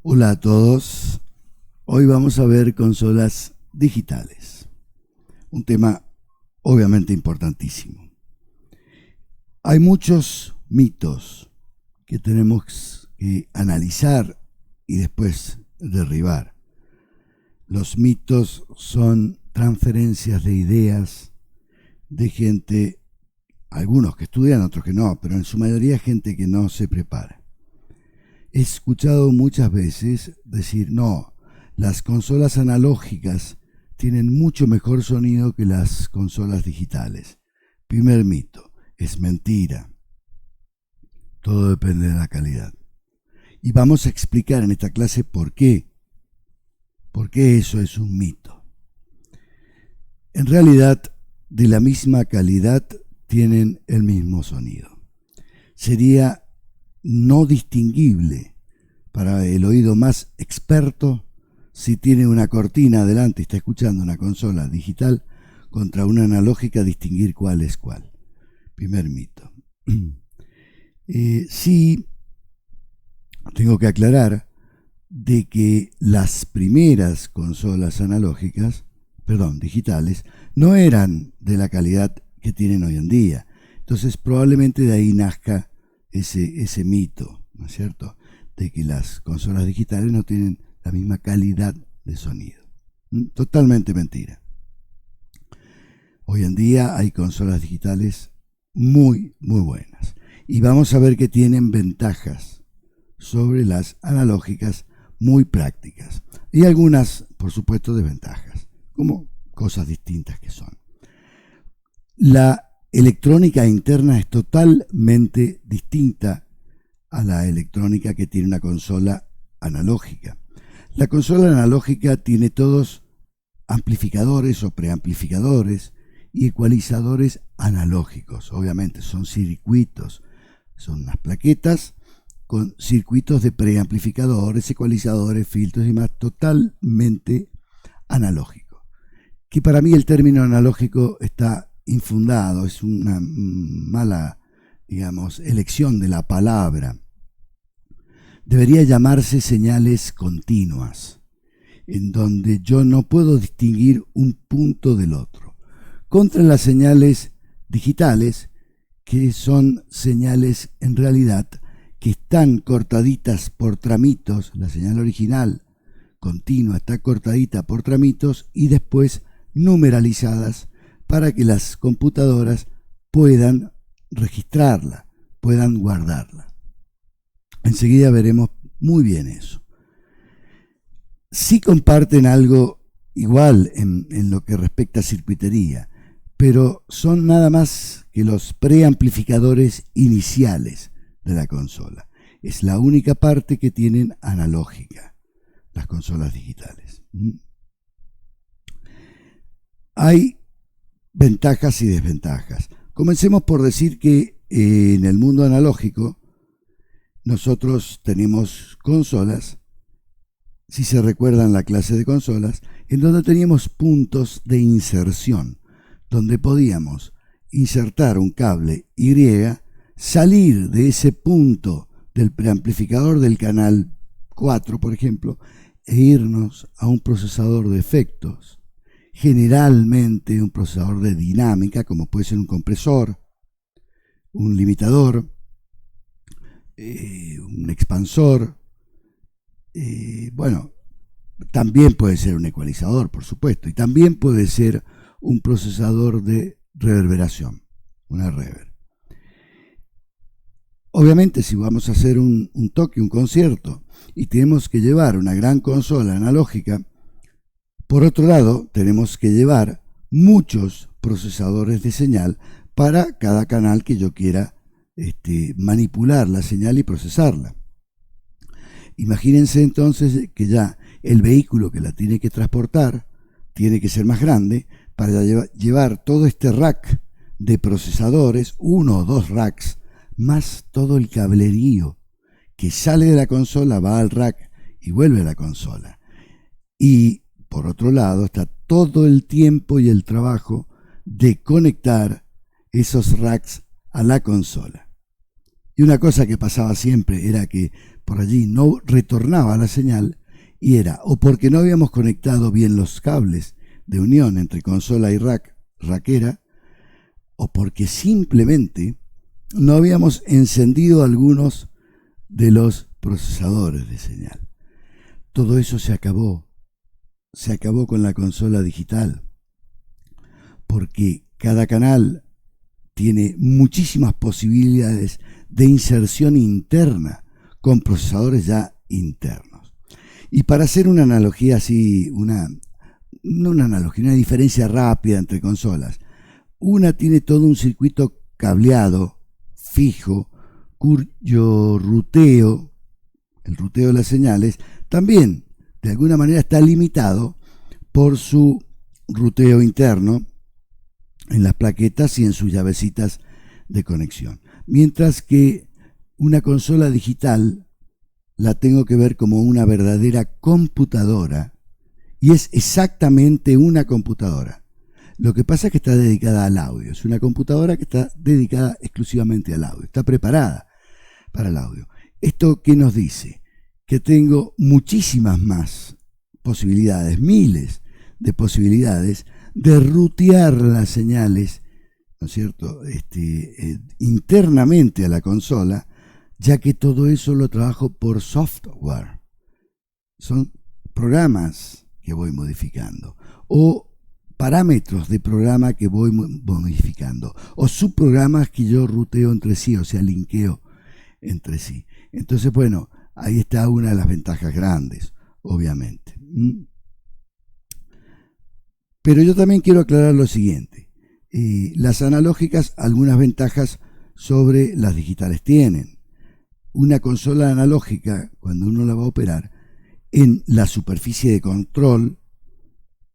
Hola a todos, hoy vamos a ver consolas digitales, un tema obviamente importantísimo. Hay muchos mitos que tenemos que analizar y después derribar. Los mitos son transferencias de ideas de gente, algunos que estudian, otros que no, pero en su mayoría gente que no se prepara. He escuchado muchas veces decir, no, las consolas analógicas tienen mucho mejor sonido que las consolas digitales. Primer mito, es mentira. Todo depende de la calidad. Y vamos a explicar en esta clase por qué. ¿Por qué eso es un mito? En realidad, de la misma calidad tienen el mismo sonido. Sería no distinguible para el oído más experto si tiene una cortina adelante y está escuchando una consola digital contra una analógica, distinguir cuál es cuál. Primer mito. Sí, tengo que aclarar de que las primeras consolas digitales, no eran de la calidad que tienen hoy en día. Entonces probablemente de ahí nazca ese mito, ¿no es cierto?, de que las consolas digitales no tienen la misma calidad de sonido. Totalmente mentira. Hoy en día hay consolas digitales muy, muy buenas. Y vamos a ver que tienen ventajas sobre las analógicas muy prácticas. Y algunas, por supuesto, desventajas, como cosas distintas que son. La electrónica interna es totalmente distinta a la electrónica que tiene una consola analógica. La consola analógica tiene todos amplificadores o preamplificadores y ecualizadores analógicos. Obviamente son circuitos, son unas plaquetas con circuitos de preamplificadores, ecualizadores, filtros y más, totalmente analógico. Que para mí el término analógico está infundado, es una mala, elección de la palabra. Debería llamarse señales continuas, en donde yo no puedo distinguir un punto del otro. Contra las señales digitales, que son señales en realidad que están cortaditas por tramitos, la señal original continua está cortadita por tramitos y después numeralizadas para que las computadoras puedan registrarla, puedan guardarla. Enseguida veremos muy bien eso. Sí comparten algo igual en lo que respecta a circuitería, pero son nada más que los preamplificadores iniciales de la consola. Es la única parte que tienen analógica, las consolas digitales. Hay ventajas y desventajas. Comencemos por decir que en el mundo analógico nosotros tenemos consolas, si se recuerdan la clase de consolas, en donde teníamos puntos de inserción, donde podíamos insertar un cable Y, salir de ese punto del preamplificador del canal 4, por ejemplo, e irnos a un procesador de efectos, generalmente un procesador de dinámica, como puede ser un compresor, un limitador, un expansor, también puede ser un ecualizador, por supuesto, y también puede ser un procesador de reverberación, una reverb. Obviamente, si vamos a hacer un toque, un concierto, y tenemos que llevar una gran consola analógica, por otro lado, tenemos que llevar muchos procesadores de señal para cada canal que yo quiera manipular la señal y procesarla. Imagínense entonces que ya el vehículo que la tiene que transportar tiene que ser más grande para llevar todo este rack de procesadores, 1 o 2 racks, más todo el cablerío que sale de la consola, va al rack y vuelve a la consola. Y por otro lado está todo el tiempo y el trabajo de conectar esos racks a la consola. Y una cosa que pasaba siempre era que por allí no retornaba la señal, y era o porque no habíamos conectado bien los cables de unión entre consola y raquera, o porque simplemente no habíamos encendido algunos de los procesadores de señal. Todo eso se acabó con la consola digital, porque cada canal tiene muchísimas posibilidades de inserción interna con procesadores ya internos. Y para hacer una analogía así, una diferencia rápida entre consolas, una tiene todo un circuito cableado, fijo, cuyo ruteo, el ruteo de las señales, también de alguna manera está limitado por su ruteo interno en las plaquetas y en sus llavecitas de conexión. Mientras que una consola digital la tengo que ver como una verdadera computadora, y es exactamente una computadora. Lo que pasa es que está dedicada al audio. Es una computadora que está dedicada exclusivamente al audio. Está preparada para el audio. ¿Esto qué nos dice? Que tengo muchísimas más posibilidades, miles de posibilidades de rutear las señales, ¿no es cierto?, internamente a la consola, ya que todo eso lo trabajo por software. Son programas que voy modificando, o parámetros de programa que voy modificando, o subprogramas que yo ruteo entre sí, o sea, linkeo entre sí. Entonces, bueno, ahí está una de las ventajas grandes, obviamente. Pero yo también quiero aclarar lo siguiente. Las analógicas algunas ventajas sobre las digitales tienen. Una consola analógica, cuando uno la va a operar, en la superficie de control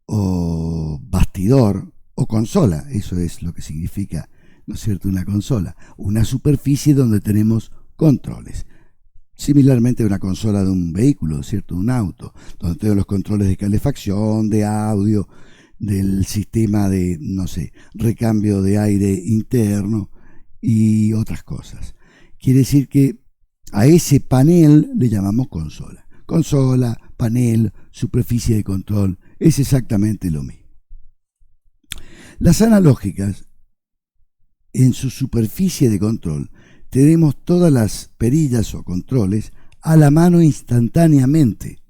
o bastidor o consola, eso es lo que significa, ¿no es cierto?, una consola, una superficie donde tenemos controles. Similarmente a una consola de un vehículo, ¿cierto?, un auto, donde tengo los controles de calefacción, de audio, del sistema de, no sé, recambio de aire interno y otras cosas. Quiere decir que a ese panel le llamamos consola. Consola, panel, superficie de control, es exactamente lo mismo. Las analógicas, en su superficie de control, tenemos todas las perillas o controles a la mano instantáneamente.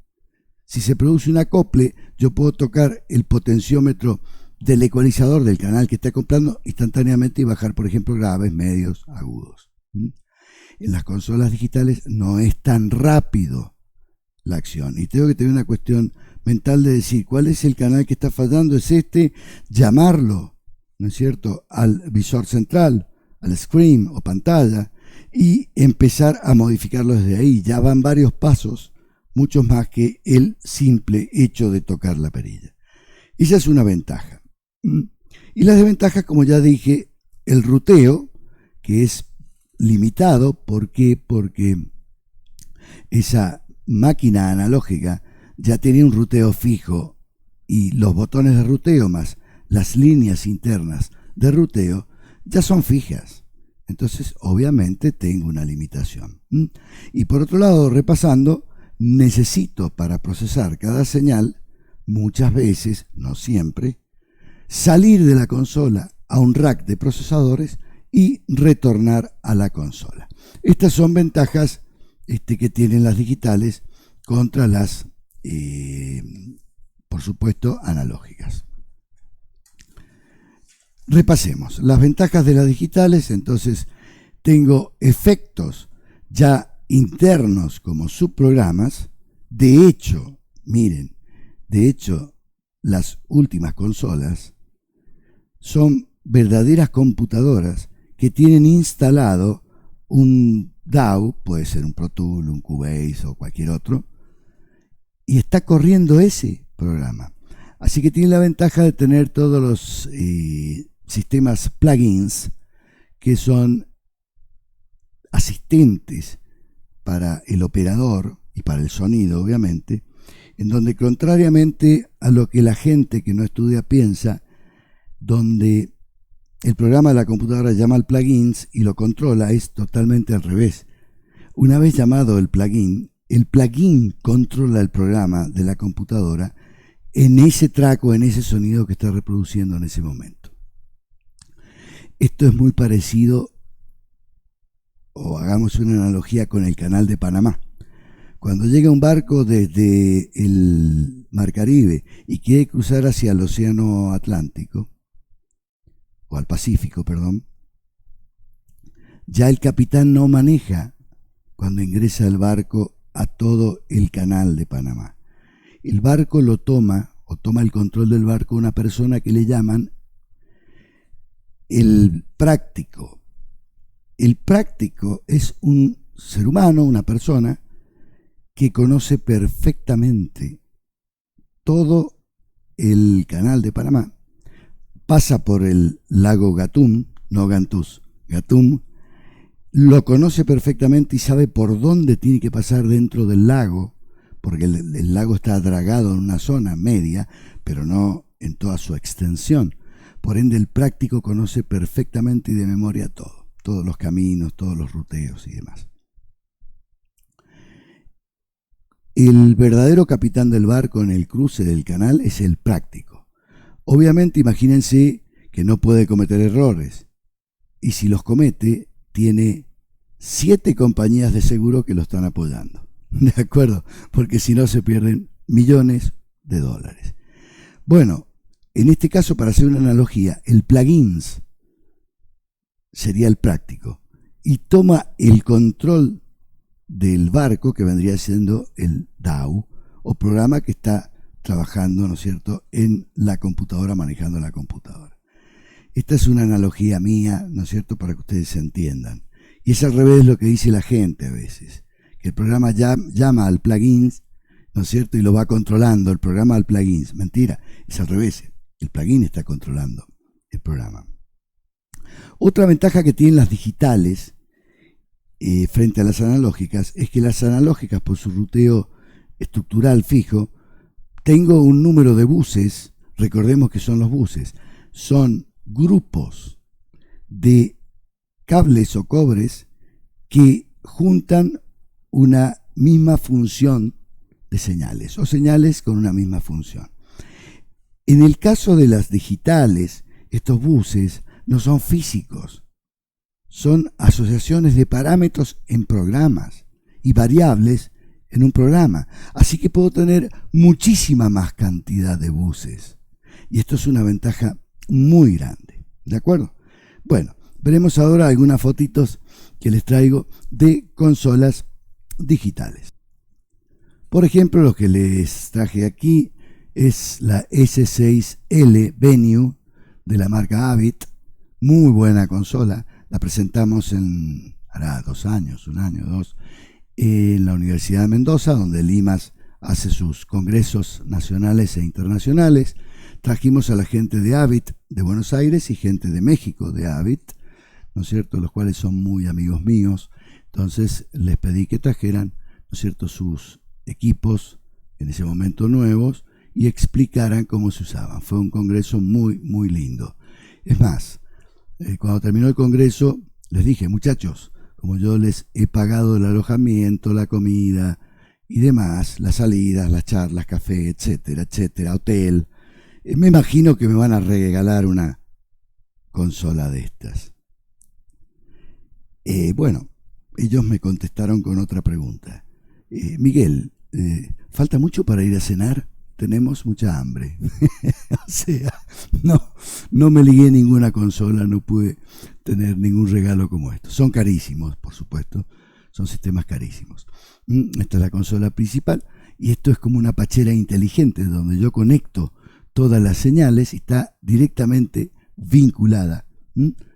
Si se produce un acople, yo puedo tocar el potenciómetro del ecualizador del canal que está acoplando instantáneamente y bajar, por ejemplo, graves, medios, agudos. En las consolas digitales no es tan rápido la acción, y tengo que tener una cuestión mental de decir cuál es el canal que está fallando, es este, llamarlo, ¿no es cierto?, al visor central, al screen o pantalla, y empezar a modificarlo desde ahí. Ya van varios pasos, muchos más que el simple hecho de tocar la perilla. Esa es una ventaja. Y las desventajas, como ya dije, el ruteo, que es limitado. ¿Por qué? Porque esa máquina analógica ya tenía un ruteo fijo, y los botones de ruteo más las líneas internas de ruteo ya son fijas. Entonces, obviamente, tengo una limitación. Y por otro lado, repasando, necesito para procesar cada señal, muchas veces, no siempre, salir de la consola a un rack de procesadores y retornar a la consola. Estas son ventajas que tienen las digitales contra las, por supuesto, analógicas. Repasemos las ventajas de las digitales. Entonces, tengo efectos ya internos como subprogramas. De hecho, miren, las últimas consolas son verdaderas computadoras que tienen instalado un DAW, puede ser un Pro Tool, un Cubase o cualquier otro, y está corriendo ese programa. Así que tiene la ventaja de tener todos los sistemas plugins, que son asistentes para el operador y para el sonido, obviamente, en donde, contrariamente a lo que la gente que no estudia piensa, donde el programa de la computadora llama al plugins y lo controla, es totalmente al revés. Una vez llamado el plugin controla el programa de la computadora en ese track o en ese sonido que está reproduciendo en ese momento. Esto es muy parecido, o hagamos una analogía con el Canal de Panamá. Cuando llega un barco desde el Mar Caribe y quiere cruzar hacia el Océano Atlántico, o al Pacífico, perdón, ya el capitán no maneja cuando ingresa el barco a todo el Canal de Panamá. El barco lo toma, o toma el control del barco, una persona que le llaman el práctico. El práctico es un ser humano, una persona que conoce perfectamente todo el Canal de Panamá, pasa por el lago Gatún, no Gantús, Gatún, lo conoce perfectamente y sabe por dónde tiene que pasar dentro del lago, porque el lago está dragado en una zona media, pero no en toda su extensión. Por ende, el práctico conoce perfectamente y de memoria todo, todos los caminos, todos los ruteos y demás. El verdadero capitán del barco en el cruce del canal es el práctico. Obviamente, imagínense que no puede cometer errores, y si los comete, tiene 7 compañías de seguro que lo están apoyando. ¿De acuerdo? Porque si no se pierden millones de dólares. Bueno, en este caso, para hacer una analogía, el plugins sería el práctico y toma el control del barco, que vendría siendo el DAW, o programa que está trabajando, ¿no es cierto?, en la computadora, manejando la computadora. Esta es una analogía mía, ¿no es cierto?, para que ustedes se entiendan. Y es al revés lo que dice la gente a veces, que el programa llama al plugin, ¿no es cierto?, y lo va controlando el programa al plugin. Mentira, es al revés. El plugin está controlando el programa. Otra ventaja que tienen las digitales frente a las analógicas es que las analógicas, por su ruteo estructural fijo, tengo un número de buses. Recordemos que son los buses, son grupos de cables o cobres que juntan una misma función de señales, o señales con una misma función. En el caso de las digitales, estos buses no son físicos, son asociaciones de parámetros en programas y variables en un programa. Así que puedo tener muchísima más cantidad de buses. Y esto es una ventaja muy grande. ¿De acuerdo? Bueno, veremos ahora algunas fotitos que les traigo de consolas digitales. Por ejemplo, lo que les traje aquí es la S6L Venue de la marca Avid. Muy buena consola. La presentamos hará 2 años, 1 año, 2, en la Universidad de Mendoza, donde Limas hace sus congresos nacionales e internacionales. Trajimos a la gente de Avid de Buenos Aires y gente de México de Avid, ¿no es cierto?, los cuales son muy amigos míos. Entonces les pedí que trajeran, ¿no es cierto?, sus equipos en ese momento nuevos y explicaran cómo se usaban. Fue un congreso muy, muy lindo. Es más, cuando terminó el congreso, les dije, muchachos, como yo les he pagado el alojamiento, la comida y demás, las salidas, las charlas, café, etcétera, etcétera, hotel, me imagino que me van a regalar una consola de estas. Bueno, ellos me contestaron con otra pregunta. Miguel, ¿falta mucho para ir a cenar? Tenemos mucha hambre. O sea, no me ligué ninguna consola, no pude tener ningún regalo como esto. Son carísimos, por supuesto, son sistemas carísimos. Esta es la consola principal y esto es como una pachera inteligente donde yo conecto todas las señales y está directamente vinculada,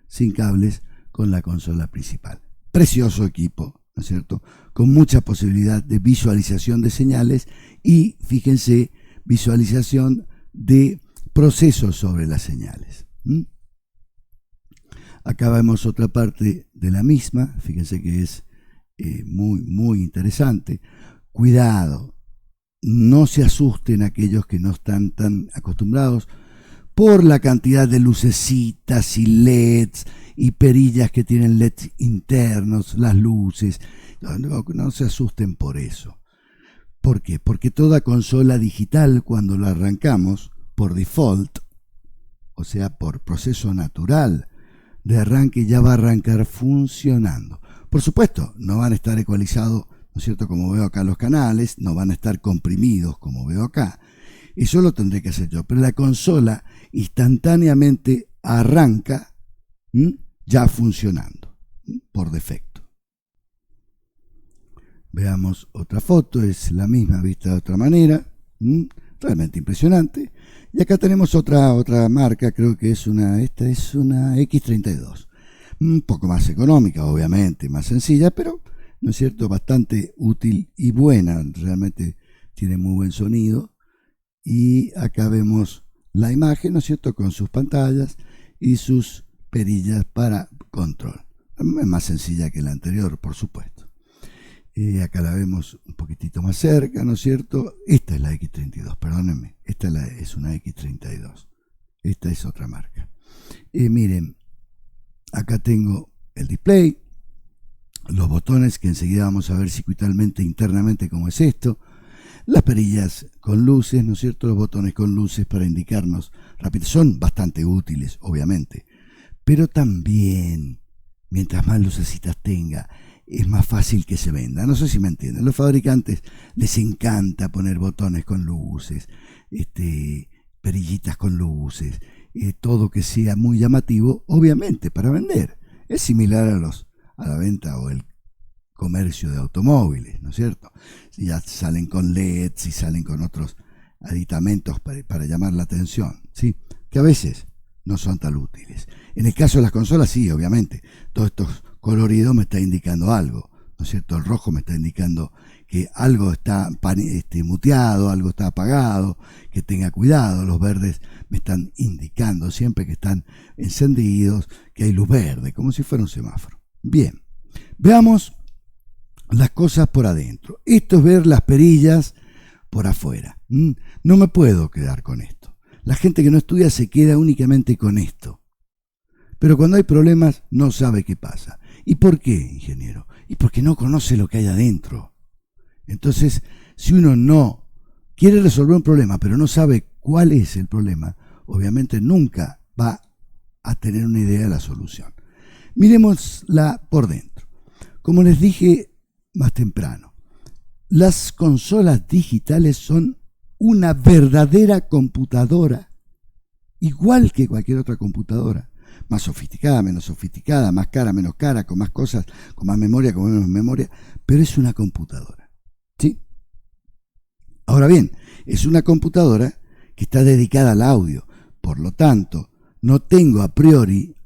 sin cables, con la consola principal. Precioso equipo, ¿no es cierto?, con mucha posibilidad de visualización de señales y, fíjense, visualización de procesos sobre las señales. Acá vemos otra parte de la misma, fíjense que es muy, muy interesante. Cuidado, no se asusten aquellos que no están tan acostumbrados, por la cantidad de lucecitas y LEDs y perillas que tienen LEDs internos, las luces. No se asusten por eso. ¿Por qué? Porque toda consola digital, cuando la arrancamos, por default, o sea, por proceso natural de arranque, ya va a arrancar funcionando. Por supuesto, no van a estar ecualizados, ¿no es cierto?, como veo acá los canales, no van a estar comprimidos como veo acá. Eso lo tendré que hacer yo. Pero la consola instantáneamente arranca ya funcionando por defecto. Veamos otra foto, es la misma vista de otra manera, realmente impresionante. Y acá tenemos otra marca, creo que esta es una X32, un poco más económica, obviamente, más sencilla, pero, ¿no es cierto?, bastante útil y buena, realmente tiene muy buen sonido. Y acá vemos la imagen, ¿no es cierto?, con sus pantallas y sus perillas para control. Es más sencilla que la anterior, por supuesto. Acá la vemos un poquitito más cerca, ¿no es cierto? Esta es la X32, perdónenme. Esta es una X32. Esta es otra marca. Miren, acá tengo el display, los botones que enseguida vamos a ver circuitalmente, internamente, cómo es esto. Las perillas con luces, ¿no es cierto? Los botones con luces para indicarnos rápido. Son bastante útiles, obviamente. Pero también, mientras más lucecitas tenga, es más fácil que se venda. No sé si me entienden. Los fabricantes les encanta poner botones con luces, perillitas con luces, todo que sea muy llamativo, obviamente, para vender. Es similar a la venta o el comercio de automóviles, ¿no es cierto? Si ya salen con LEDs y salen con otros aditamentos para llamar la atención, ¿sí?, que a veces no son tan útiles. En el caso de las consolas, sí, obviamente, todos estos coloridos me está indicando algo, ¿no es cierto? El rojo me está indicando que algo está muteado, algo está apagado, que tenga cuidado. Los verdes me están indicando siempre que están encendidos, que hay luz verde, como si fuera un semáforo. Bien, veamos las cosas por adentro. Esto es ver las perillas por afuera. No me puedo quedar con esto. La gente que no estudia se queda únicamente con esto. Pero cuando hay problemas no sabe qué pasa. ¿Y por qué, ingeniero? Y porque no conoce lo que hay adentro. Entonces, si uno no quiere resolver un problema, pero no sabe cuál es el problema, obviamente nunca va a tener una idea de la solución. Miremosla por dentro. Como les dije más temprano, las consolas digitales son una verdadera computadora, igual que cualquier otra computadora, más sofisticada, menos sofisticada, más cara, menos cara, con más cosas, con más memoria, con menos memoria, pero es una computadora, ¿sí? Ahora bien, es una computadora que está dedicada al audio, por lo tanto, no tengo a priori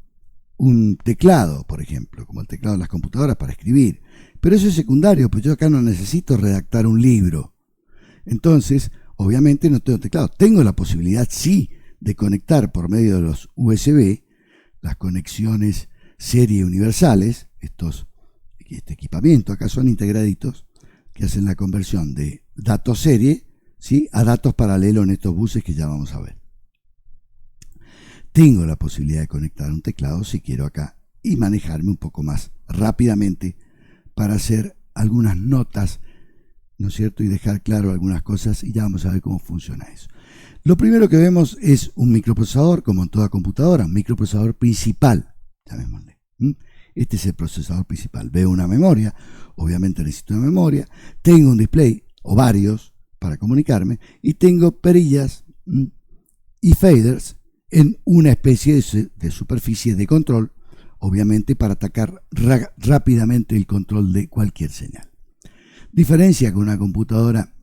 un teclado, por ejemplo, como el teclado de las computadoras para escribir. Pero eso es secundario, pues yo acá no necesito redactar un libro. Entonces, obviamente no tengo teclado. Tengo la posibilidad, sí, de conectar por medio de los USB, las conexiones serie universales, este equipamiento, acá son integraditos, que hacen la conversión de datos serie, ¿sí?, a datos paralelos en estos buses que ya vamos a ver. Tengo la posibilidad de conectar un teclado si quiero acá y manejarme un poco más rápidamente para hacer algunas notas, ¿no es cierto?, y dejar claro algunas cosas, y ya vamos a ver cómo funciona eso. Lo primero que vemos es un microprocesador, como en toda computadora, un microprocesador principal, llamémosle. Este es el procesador principal. Veo una memoria, obviamente necesito una memoria, tengo un display, o varios, para comunicarme, y tengo perillas y faders en una especie de superficie de control, obviamente para atacar rápidamente el control de cualquier señal. Diferencia con una computadora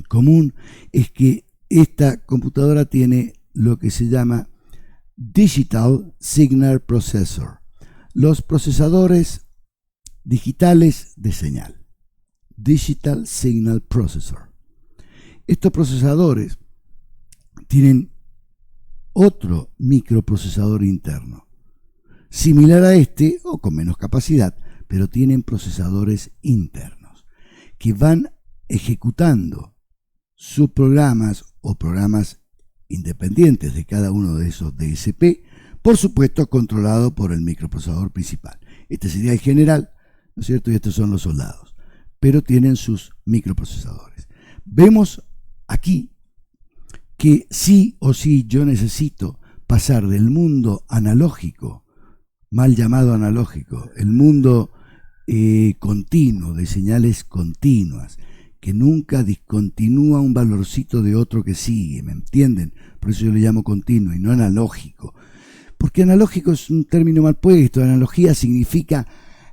común es que esta computadora tiene lo que se llama Digital Signal Processor, los procesadores digitales de señal. Digital Signal Processor. Estos procesadores tienen otro microprocesador interno, similar a este o con menos capacidad, pero tienen procesadores internos que van ejecutando sus programas o programas independientes de cada uno de esos DSP, por supuesto controlado por el microprocesador principal. Este sería el general, ¿no es cierto? Y estos son los soldados, pero tienen sus microprocesadores. Vemos aquí que sí o sí yo necesito pasar del mundo analógico, mal llamado analógico, el mundo continuo, de señales continuas, que nunca discontinúa un valorcito de otro que sigue, ¿me entienden? Por eso yo le llamo continuo y no analógico. Porque analógico es un término mal puesto. Analogía significa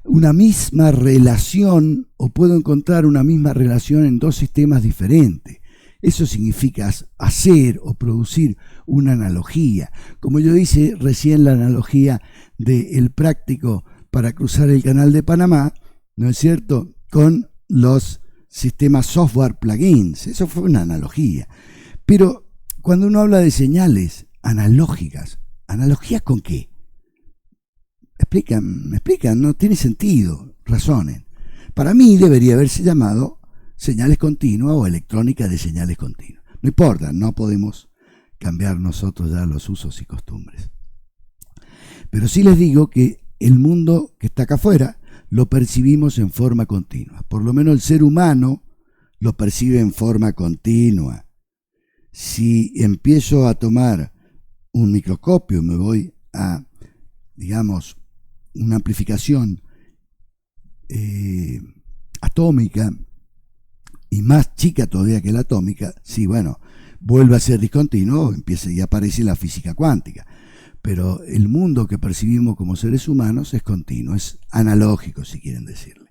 una misma relación, o puedo encontrar una misma relación en dos sistemas diferentes. Eso significa hacer o producir una analogía. Como yo hice recién la analogía del práctico para cruzar el canal de Panamá, ¿no es cierto?, con los sistemas software plugins. Eso fue una analogía. Pero cuando uno habla de señales analógicas, ¿analogías con qué? Me explican, no tiene sentido, razonen. Para mí debería haberse llamado señales continuas o electrónica de señales continuas. No importa, no podemos cambiar nosotros ya los usos y costumbres. Pero sí les digo que el mundo que está acá afuera lo percibimos en forma continua. Por lo menos el ser humano lo percibe en forma continua. Si empiezo a tomar un microscopio y me voy a, digamos, una amplificación atómica y más chica todavía que la atómica, sí, bueno, vuelve a ser discontinuo, empieza y aparece la física cuántica. Pero el mundo que percibimos como seres humanos es continuo, es analógico, si quieren decirle.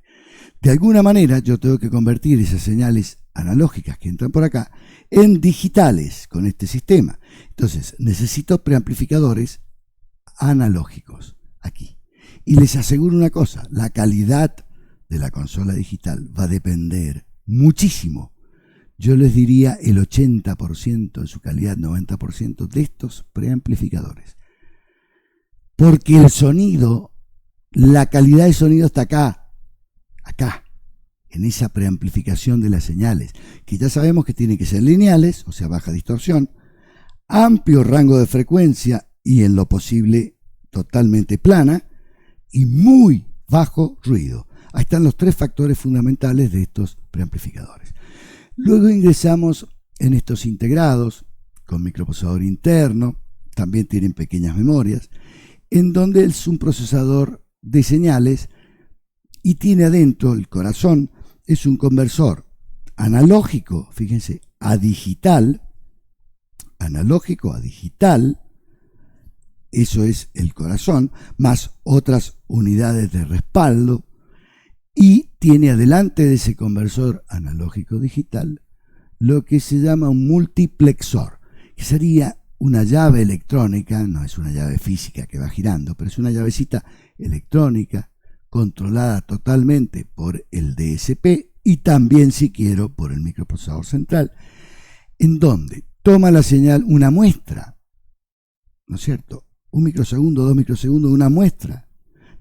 De alguna manera yo tengo que convertir esas señales analógicas que entran por acá en digitales con este sistema. Entonces necesito preamplificadores analógicos aquí. Y les aseguro una cosa, la calidad de la consola digital va a depender muchísimo, yo les diría el 80% de su calidad, 90% de estos preamplificadores. Porque el sonido, la calidad de sonido está acá, en esa preamplificación de las señales, que ya sabemos que tienen que ser lineales, o sea, baja distorsión, amplio rango de frecuencia y en lo posible totalmente plana, y muy bajo ruido. Ahí están los tres factores fundamentales de estos preamplificadores. Luego ingresamos en estos integrados con microprocesador interno, también tienen pequeñas memorias, en donde es un procesador de señales y tiene adentro el corazón, es un conversor analógico, fíjense, a digital, analógico a digital, eso es el corazón, más otras unidades de respaldo, y tiene adelante de ese conversor analógico digital lo que se llama un multiplexor, que sería una llave electrónica, no es una llave física que va girando, pero es una llavecita electrónica controlada totalmente por el DSP y también, si quiero, por el microprocesador central, en donde toma la señal, una muestra, ¿no es cierto?, un microsegundo, 2 microsegundos, una muestra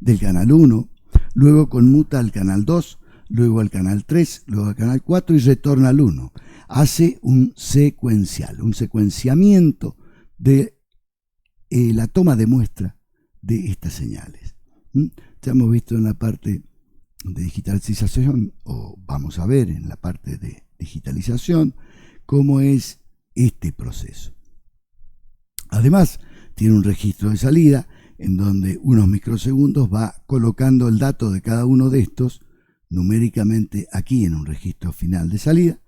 del canal 1, luego conmuta al canal 2, luego al canal 3, luego al canal 4 y retorna al 1. Hace un secuencial, un secuenciamiento de la toma de muestra de estas señales. Ya hemos visto en la parte de digitalización, o vamos a ver en la parte de digitalización, cómo es este proceso. Además, tiene un registro de salida en donde unos microsegundos va colocando el dato de cada uno de estos numéricamente aquí en un registro final de salida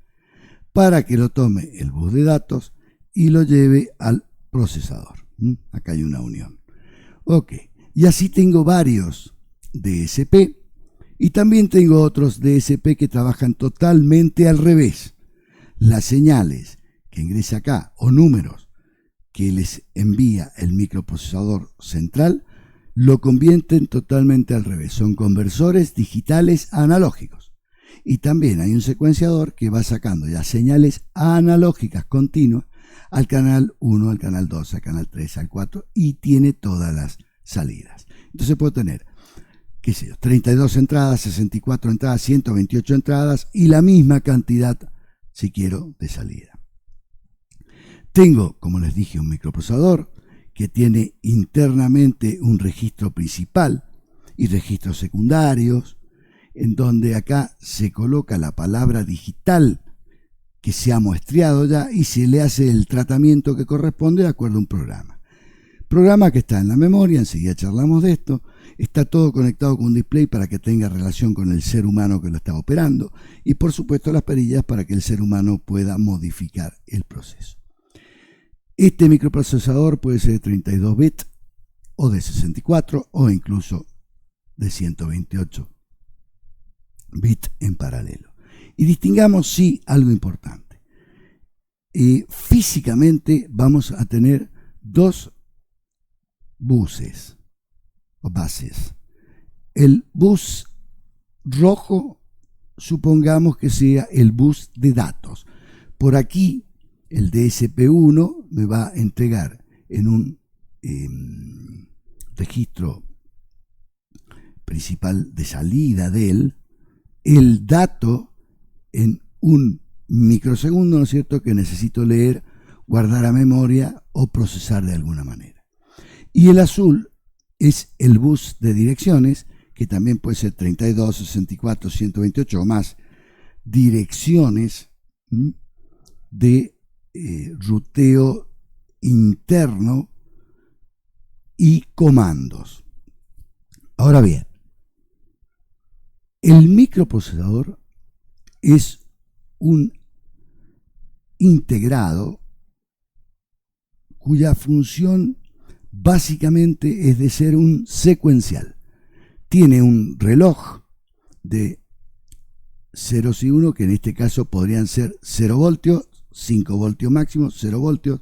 para que lo tome el bus de datos y lo lleve al procesador. Acá hay una unión. Ok, y así tengo varios DSP y también tengo otros DSP que trabajan totalmente al revés. Las señales que ingresa acá o números que les envía el microprocesador central lo convierten totalmente al revés. Son conversores digitales analógicos. Y también hay un secuenciador que va sacando ya señales analógicas continuas al canal 1, al canal 2, al canal 3, al 4 y tiene todas las salidas. Entonces puedo tener, qué sé yo, 32 entradas, 64 entradas, 128 entradas y la misma cantidad, si quiero, de salida. Tengo, como les dije, un microprocesador que tiene internamente un registro principal y registros secundarios, en donde acá se coloca la palabra digital que se ha muestreado ya y se le hace el tratamiento que corresponde de acuerdo a un programa. Programa que está en la memoria, enseguida charlamos de esto, está todo conectado con un display para que tenga relación con el ser humano que lo está operando y por supuesto las perillas para que el ser humano pueda modificar el proceso. Este microprocesador puede ser de 32 bits o de 64 o incluso de 128 bits en paralelo. Y distingamos, sí, algo importante. Físicamente vamos a tener dos buses o bases. El bus rojo, supongamos que sea el bus de datos. Por aquí, el DSP1 me va a entregar en un registro principal de salida de él el dato en un microsegundo, ¿no es cierto?, que necesito leer, guardar a memoria o procesar de alguna manera. Y el azul es el bus de direcciones, que también puede ser 32, 64, 128 o más direcciones de ruteo interno y comandos. Ahora bien, el microprocesador es un integrado cuya función básicamente es de ser un secuencial. Tiene un reloj de ceros y uno, que en este caso podrían ser 0 voltios, 5 voltios máximo, 0 voltios,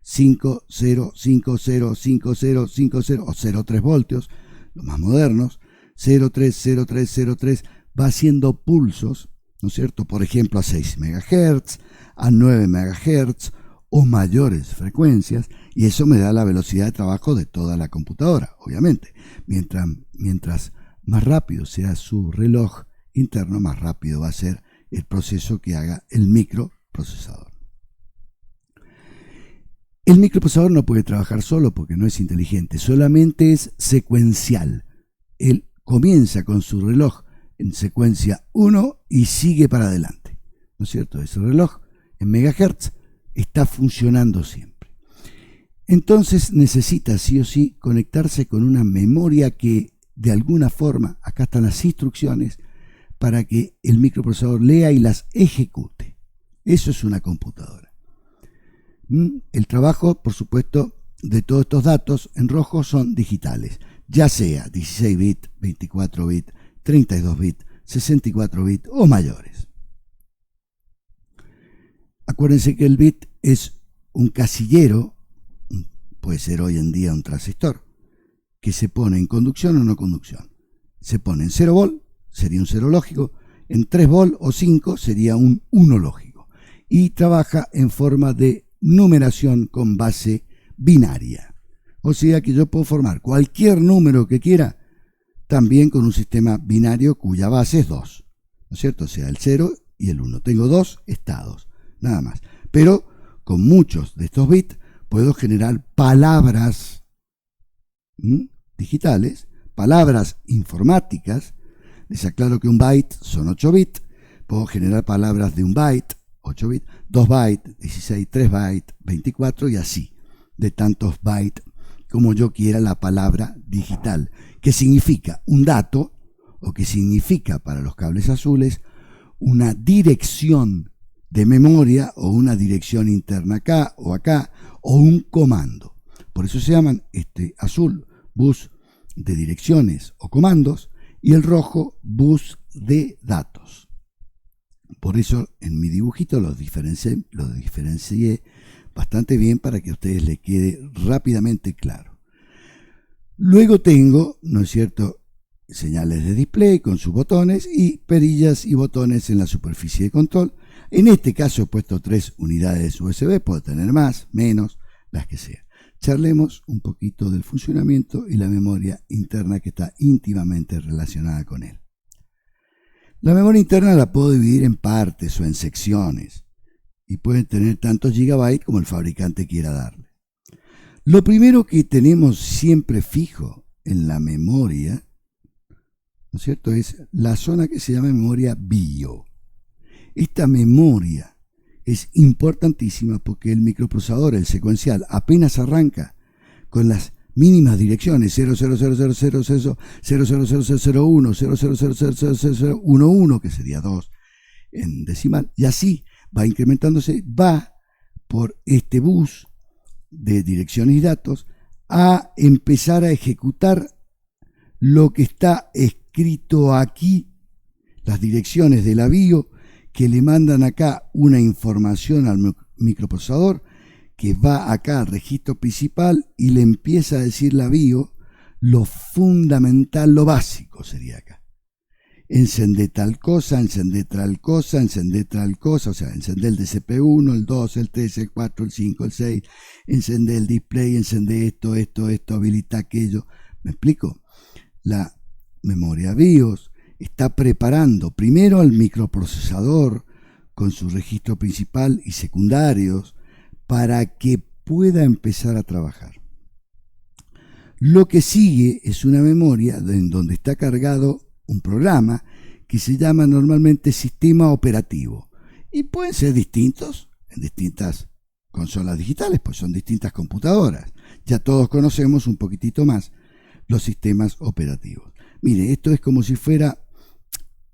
5, 0, 5, 0, 5, 0, 5, 0 o 0,3 voltios, los más modernos, 0,3, 0,3, 0,3, va haciendo pulsos, ¿no es cierto? Por ejemplo, a 6 MHz, a 9 MHz o mayores frecuencias, y eso me da la velocidad de trabajo de toda la computadora, obviamente. Mientras más rápido sea su reloj interno, más rápido va a ser el proceso que haga el microprocesador. El microprocesador no puede trabajar solo porque no es inteligente, solamente es secuencial. Él comienza con su reloj en secuencia 1 y sigue para adelante, ¿no es cierto? Ese reloj en megahertz está funcionando siempre. Entonces necesita sí o sí conectarse con una memoria que de alguna forma, acá están las instrucciones para que el microprocesador lea y las ejecute. Eso es una computadora. El trabajo, por supuesto, de todos estos datos en rojo son digitales, ya sea 16 bits, 24 bits, 32 bits, 64 bits o mayores. Acuérdense que el bit es un casillero, puede ser hoy en día un transistor, que se pone en conducción o no conducción. Se pone en 0 volt, sería un 0 lógico, en 3 volt o 5 sería un 1 lógico. Y trabaja en forma de numeración con base binaria. O sea que yo puedo formar cualquier número que quiera, también con un sistema binario cuya base es 2. ¿No es cierto? O sea, el 0 y el 1. Tengo dos estados, nada más. Pero con muchos de estos bits puedo generar palabras digitales, palabras informáticas. Les aclaro que un byte son 8 bits. Puedo generar palabras de un byte, 8 bits, 2 bytes, 16, 3 bytes, 24 y así, de tantos bytes como yo quiera la palabra digital, que significa un dato, o que significa para los cables azules una dirección de memoria o una dirección interna acá, o un comando. Por eso se llaman azul bus de direcciones o comandos y el rojo bus de datos. Por eso en mi dibujito los diferencié bastante bien para que a ustedes les quede rápidamente claro. Luego tengo, ¿no es cierto?, señales de display con sus botones y perillas y botones en la superficie de control. En este caso he puesto 3 unidades USB, puedo tener más, menos, las que sean. Charlemos un poquito del funcionamiento y la memoria interna que está íntimamente relacionada con él. La memoria interna la puedo dividir en partes o en secciones. y pueden tener tantos gigabytes como el fabricante quiera darle. Lo primero que tenemos siempre fijo en la memoria, ¿no es cierto?, es la zona que se llama memoria BIOS. Esta memoria es importantísima porque el microprocesador, el secuencial, apenas arranca con las mínimas direcciones 00000000001, 000000011, que sería 2 en decimal, y así va incrementándose, va por este bus de direcciones y datos a empezar a ejecutar lo que está escrito aquí, las direcciones de la BIOS, que le mandan acá una información al microprocesador, que va acá al registro principal y le empieza a decir la BIOS lo fundamental, lo básico sería acá. Encender tal cosa, encender tal cosa, encender tal cosa, o sea, encender el DCP1, el 2, el 3, el 4, el 5, el 6, encender el display, encender esto, habilita aquello. ¿Me explico? La memoria BIOS está preparando primero al microprocesador con su registro principal y secundarios para que pueda empezar a trabajar. Lo que sigue es una memoria en donde está cargado un programa que se llama normalmente sistema operativo, y pueden ser distintos en distintas consolas digitales, pues son distintas computadoras. Ya todos conocemos un poquitito más los sistemas operativos. Mire, esto es como si fuera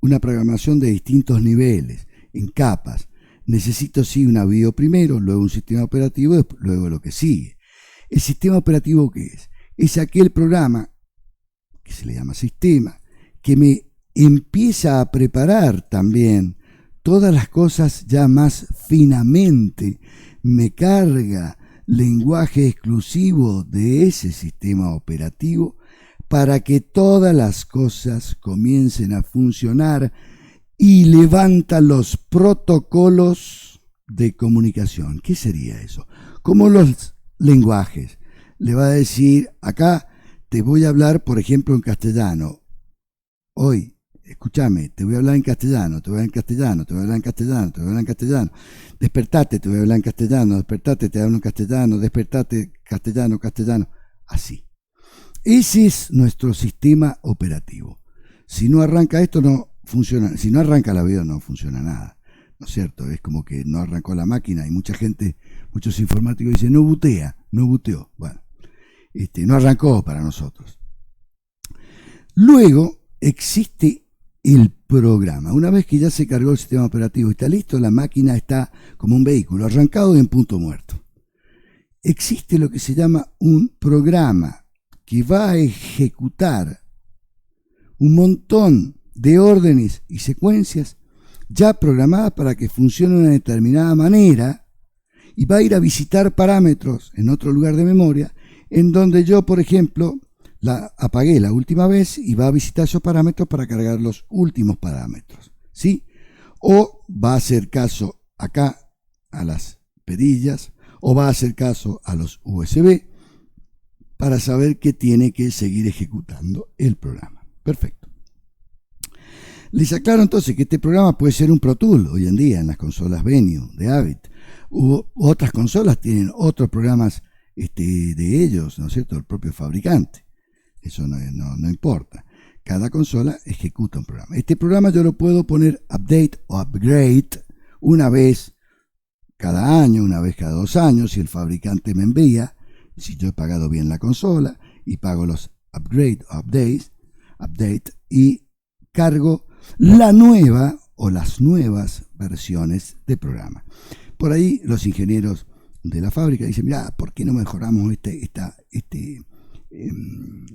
una programación de distintos niveles, en capas. Necesito sí una BIOS primero, luego un sistema operativo, luego lo que sigue. ¿El sistema operativo qué es? Es aquel programa que se le llama sistema, que me empieza a preparar también todas las cosas ya más finamente, me carga lenguaje exclusivo de ese sistema operativo para que todas las cosas comiencen a funcionar y levanta los protocolos de comunicación. ¿Qué sería eso? Como los lenguajes. Le va a decir, acá te voy a hablar, por ejemplo, en castellano. Hoy, escúchame, te voy a hablar en castellano, te voy a hablar en castellano, te voy a hablar en castellano, te voy a hablar en castellano. Despertate, te voy a hablar en castellano, despertate, te hablo en castellano, despertate, castellano, castellano. Así. Ese es nuestro sistema operativo. Si no arranca esto, no funciona. Si no arranca la BIOS, no funciona nada. ¿No es cierto? Es como que no arrancó la máquina y mucha gente, muchos informáticos dicen, no butea, no buteó. Bueno, no arrancó para nosotros. Luego existe el programa. Una vez que ya se cargó el sistema operativo y está listo, la máquina está como un vehículo, arrancado y en punto muerto. Existe lo que se llama un programa que va a ejecutar un montón de órdenes y secuencias ya programadas para que funcione de una determinada manera, y va a ir a visitar parámetros en otro lugar de memoria en donde yo, por ejemplo, la apagué la última vez y va a visitar esos parámetros para cargar los últimos parámetros, ¿sí? O va a hacer caso acá a las perillas, o va a hacer caso a los USB para saber que tiene que seguir ejecutando el programa. Perfecto. Les aclaro entonces que este programa puede ser un Pro Tool hoy en día en las consolas Venue de Avid. Otras consolas tienen otros programas de ellos, ¿no es cierto?, el propio fabricante. Eso no importa. Cada consola ejecuta un programa. Este programa yo lo puedo poner update o upgrade una vez cada año, una vez cada 2 años, si el fabricante me envía, si yo he pagado bien la consola y pago los upgrade o update y cargo la nueva o las nuevas versiones de programa. Por ahí los ingenieros de la fábrica dicen, mira, ¿por qué no mejoramos este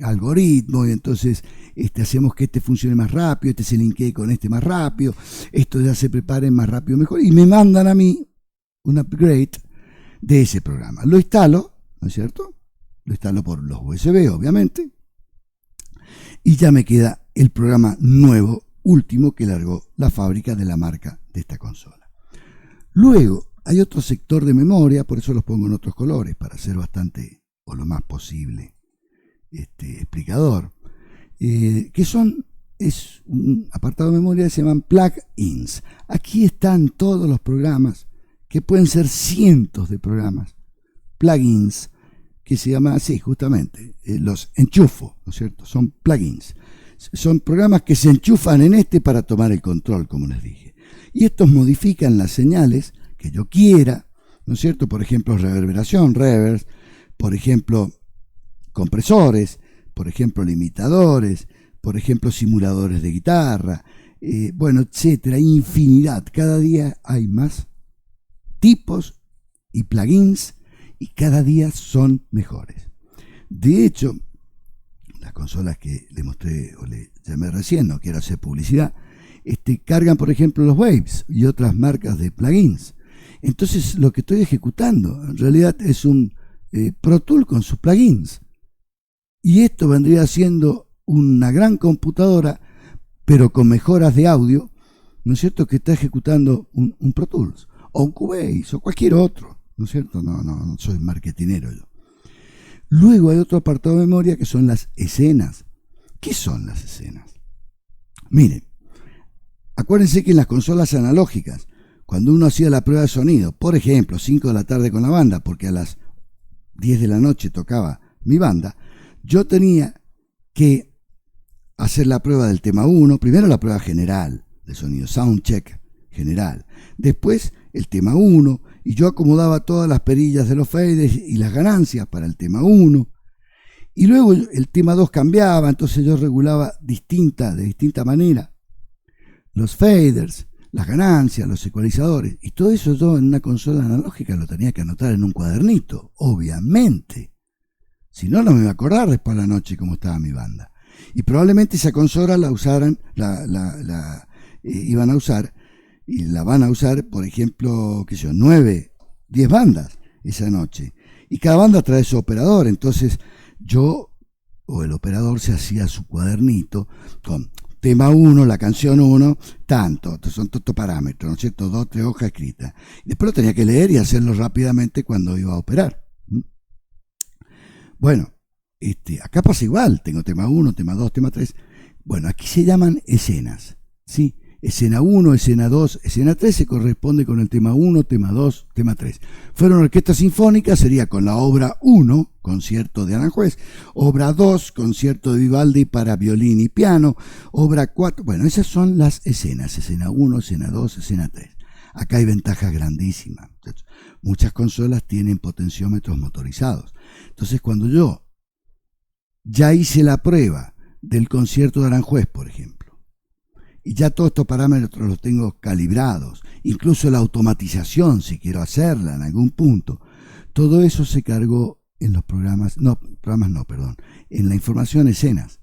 algoritmo? Y entonces hacemos que funcione más rápido, se linkee con más rápido, esto ya se prepare más rápido, mejor, y me mandan a mí un upgrade de ese programa. Lo instalo, ¿no es cierto? Lo instalo por los USB, obviamente, y ya me queda el programa nuevo, último, que largó la fábrica de la marca de esta consola. Luego hay otro sector de memoria, por eso los pongo en otros colores, para ser bastante, o lo más posible, explicador, que es un apartado de memoria que se llaman plugins. Aquí están todos los programas que pueden ser cientos de programas, plugins, que se llama así justamente, los enchufo, ¿no es cierto? Son plugins. Son programas que se enchufan en para tomar el control, como les dije. Y estos modifican las señales que yo quiera, ¿no es cierto? Por ejemplo, reverberación, reverb, por ejemplo, compresores, por ejemplo, limitadores, por ejemplo, simuladores de guitarra, bueno, etcétera, infinidad. Cada día hay más tipos y plugins y cada día son mejores. De hecho, las consolas que le mostré o le llamé recién, no quiero hacer publicidad, cargan, por ejemplo, los Waves y otras marcas de plugins. Entonces, lo que estoy ejecutando en realidad es un Pro Tool con sus plugins. Y esto vendría siendo una gran computadora, pero con mejoras de audio, ¿no es cierto?, que está ejecutando un Pro Tools, o un Cubase, o cualquier otro, ¿no es cierto? No soy marketinero yo. Luego hay otro apartado de memoria que son las escenas. ¿Qué son las escenas? Miren, acuérdense que en las consolas analógicas, cuando uno hacía la prueba de sonido, por ejemplo, 5 de la tarde con la banda, porque a las 10 de la noche tocaba mi banda, yo tenía que hacer la prueba del tema 1, primero la prueba general de sonido, soundcheck general, después el tema 1, y yo acomodaba todas las perillas de los faders y las ganancias para el tema 1, y luego el tema 2 cambiaba, entonces yo regulaba de distinta manera los faders, las ganancias, los ecualizadores, y todo eso yo en una consola analógica lo tenía que anotar en un cuadernito, obviamente. Si no, no me iba a acordar después de la noche cómo estaba mi banda. Y probablemente esa consola la usaran, iban a usar, y la van a usar, por ejemplo, 9, 10 bandas esa noche. Y cada banda trae su operador, entonces yo o el operador se hacía su cuadernito con tema 1, la canción 1, tanto, son todos parámetros, ¿no es cierto? 2, 3 hojas escritas. Después lo tenía que leer y hacerlo rápidamente cuando iba a operar. Bueno, acá pasa igual, tengo tema 1, tema 2, tema 3. Bueno, aquí se llaman escenas, ¿sí? Escena 1, escena 2, escena 3 se corresponde con el tema 1, tema 2, tema 3. Fueron orquestas sinfónicas, sería con la obra 1, concierto de Aranjuez, obra 2, concierto de Vivaldi para violín y piano, obra 4, bueno, esas son las escenas, escena 1, escena 2, escena 3. Acá hay ventajas grandísimas. Muchas consolas tienen potenciómetros motorizados. Entonces, cuando yo ya hice la prueba del concierto de Aranjuez, por ejemplo, y ya todos estos parámetros los tengo calibrados, incluso la automatización, si quiero hacerla en algún punto, todo eso se cargó en los en la información escenas,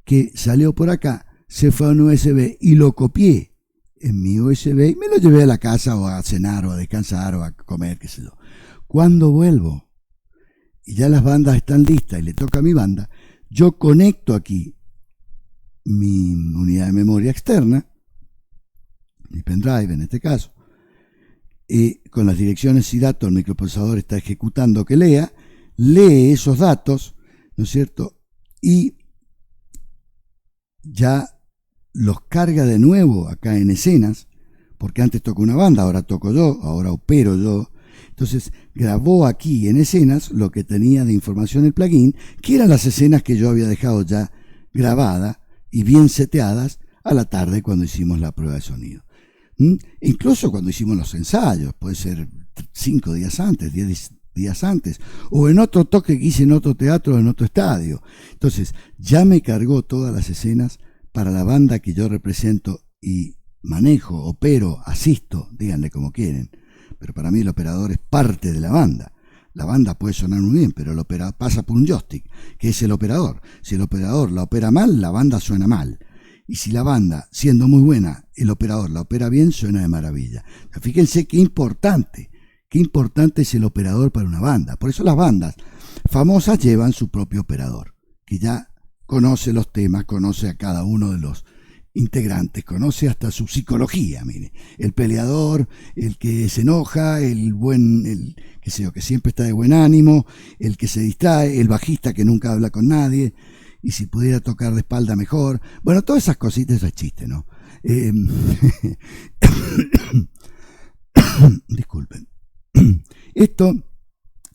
que salió por acá, se fue a un USB y lo copié en mi USB y me lo llevé a la casa o a cenar o a descansar o a comer, qué sé yo. Cuando vuelvo y ya las bandas están listas y le toca a mi banda, yo conecto aquí mi unidad de memoria externa, mi pendrive en este caso, y con las direcciones y datos el microprocesador está ejecutando que lee esos datos, ¿no es cierto? Y ya los carga de nuevo acá en escenas, porque antes tocó una banda, ahora toco yo, ahora opero yo. Entonces grabó aquí en escenas lo que tenía de información el plugin, que eran las escenas que yo había dejado ya grabadas y bien seteadas a la tarde cuando hicimos la prueba de sonido. Incluso cuando hicimos los ensayos, puede ser 5 días antes, 10 días antes, o en otro toque que hice en otro teatro, en otro estadio. Entonces ya me cargó todas las escenas para la banda que yo represento y manejo, opero, asisto, díganle como quieren, pero para mí el operador es parte de la banda. La banda puede sonar muy bien, pero el operador pasa por un joystick, que es el operador. Si el operador la opera mal, la banda suena mal. Y si la banda, siendo muy buena, el operador la opera bien, suena de maravilla. Fíjense qué importante es el operador para una banda. Por eso las bandas famosas llevan su propio operador, que ya conoce los temas, conoce a cada uno de los integrantes, conoce hasta su psicología, mire, el peleador, el que se enoja, el que siempre está de buen ánimo, el que se distrae, el bajista que nunca habla con nadie, y si pudiera tocar de espalda mejor, bueno, todas esas cositas es chiste, ¿no? Disculpen. Esto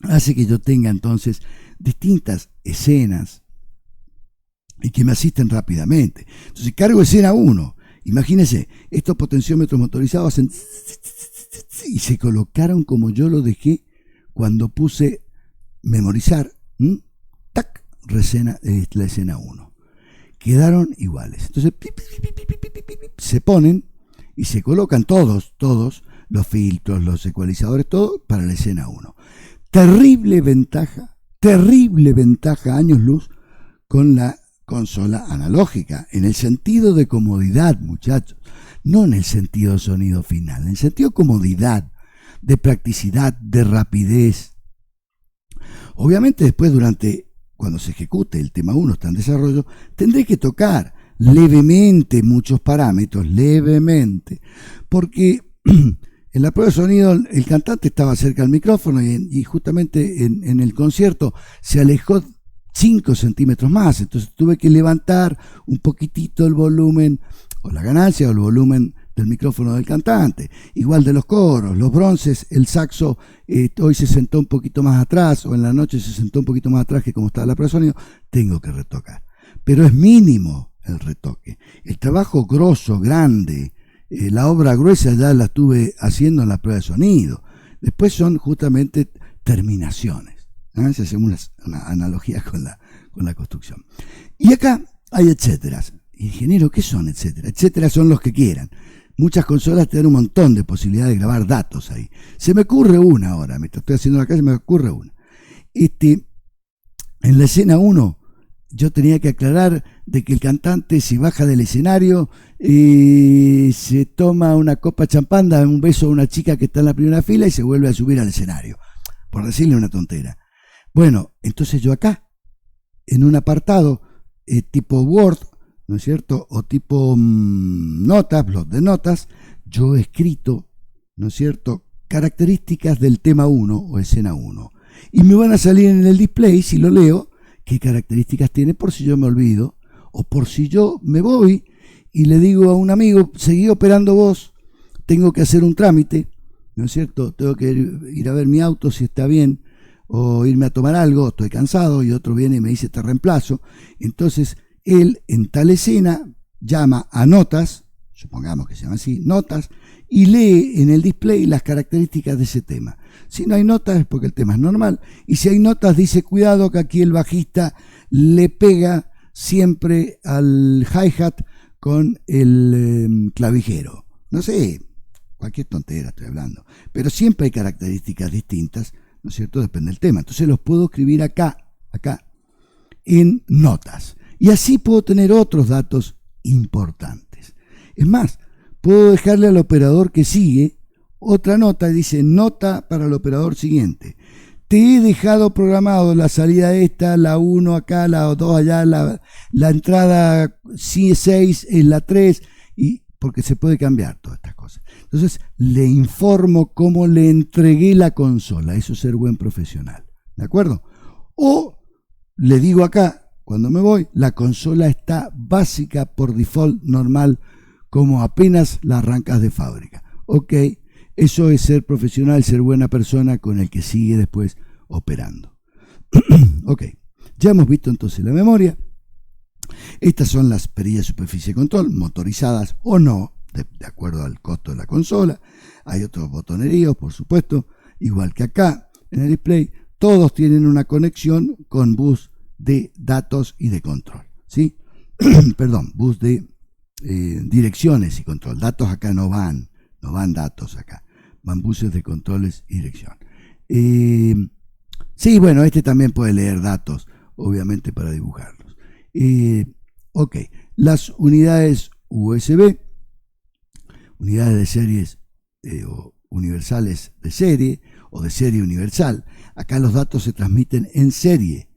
hace que yo tenga entonces distintas escenas y que me asisten rápidamente. Entonces cargo escena 1. Imagínense, estos potenciómetros motorizados hacen y se colocaron como yo lo dejé cuando puse memorizar, tac, la escena 1. Quedaron iguales. Entonces se ponen y se colocan todos los filtros, los ecualizadores, todo para la escena 1. Terrible ventaja, años luz con la consola analógica, en el sentido de comodidad, muchachos, no en el sentido de sonido final, en el sentido de comodidad, de practicidad, de rapidez. Obviamente después, cuando se ejecute el tema 1, está en desarrollo, tendré que tocar levemente muchos parámetros, levemente, porque en la prueba de sonido el cantante estaba cerca del micrófono y justamente en el concierto se alejó 5 centímetros más, entonces tuve que levantar un poquitito el volumen o la ganancia o el volumen del micrófono del cantante, igual de los coros, los bronces, el saxo hoy se sentó un poquito más atrás o en la noche se sentó un poquito más atrás que como estaba la prueba de sonido, tengo que retocar, pero es mínimo el retoque, el trabajo grosso, grande, la obra gruesa ya la estuve haciendo en la prueba de sonido, después son justamente terminaciones. Si hacemos una analogía con la construcción. Y acá hay etcéteras. Ingeniero, ¿qué son etcétera? Etcétera son los que quieran. Muchas consolas te dan un montón de posibilidades de grabar datos ahí. Se me ocurre una ahora, mientras estoy haciendo la calle, me ocurre una. En la escena 1, yo tenía que aclarar de que el cantante si baja del escenario se toma una copa de champán, da un beso a una chica que está en la primera fila y se vuelve a subir al escenario, por decirle una tontera. Bueno, entonces yo acá, en un apartado tipo Word, ¿no es cierto? O tipo notas, blog de notas, yo he escrito, ¿no es cierto?, características del tema 1 o escena 1. Y me van a salir en el display, si lo leo, qué características tiene por si yo me olvido, o por si yo me voy y le digo a un amigo, seguí operando vos, tengo que hacer un trámite, ¿no es cierto? Tengo que ir a ver mi auto si está bien, o irme a tomar algo, estoy cansado, y otro viene y me dice te reemplazo. Entonces él en tal escena llama a notas, supongamos que se llama así, notas, y lee en el display las características de ese tema. Si no hay notas es porque el tema es normal, y si hay notas dice cuidado que aquí el bajista le pega siempre al hi-hat con el clavijero. No sé, cualquier tontera estoy hablando, pero siempre hay características distintas, ¿no es cierto? Depende del tema. Entonces los puedo escribir acá, en notas. Y así puedo tener otros datos importantes. Es más, puedo dejarle al operador que sigue otra nota y dice nota para el operador siguiente. Te he dejado programado la salida esta, la 1 acá, la 2 allá, la entrada 6 es la 3, y porque se puede cambiar todas estas cosas. Entonces le informo cómo le entregué la consola. Eso es ser buen profesional, ¿de acuerdo? O le digo acá, cuando me voy, la consola está básica por default, normal, como apenas la arrancas de fábrica. Ok, eso es ser profesional, ser buena persona con el que sigue después operando. Ok, ya hemos visto entonces la memoria. Estas son las perillas de superficie de control, motorizadas o no, de acuerdo al costo de la consola. Hay otros botoneríos, por supuesto, igual que acá en el display. Todos tienen una conexión con bus de datos y de control, ¿sí? Perdón, bus de direcciones y control. Datos acá no van datos acá, van buses de controles y dirección. Sí, bueno, este también puede leer datos, obviamente, para dibujarlos. Ok, las unidades USB, unidades de series o universales de serie o de serie universal. Acá los datos se transmiten en serie,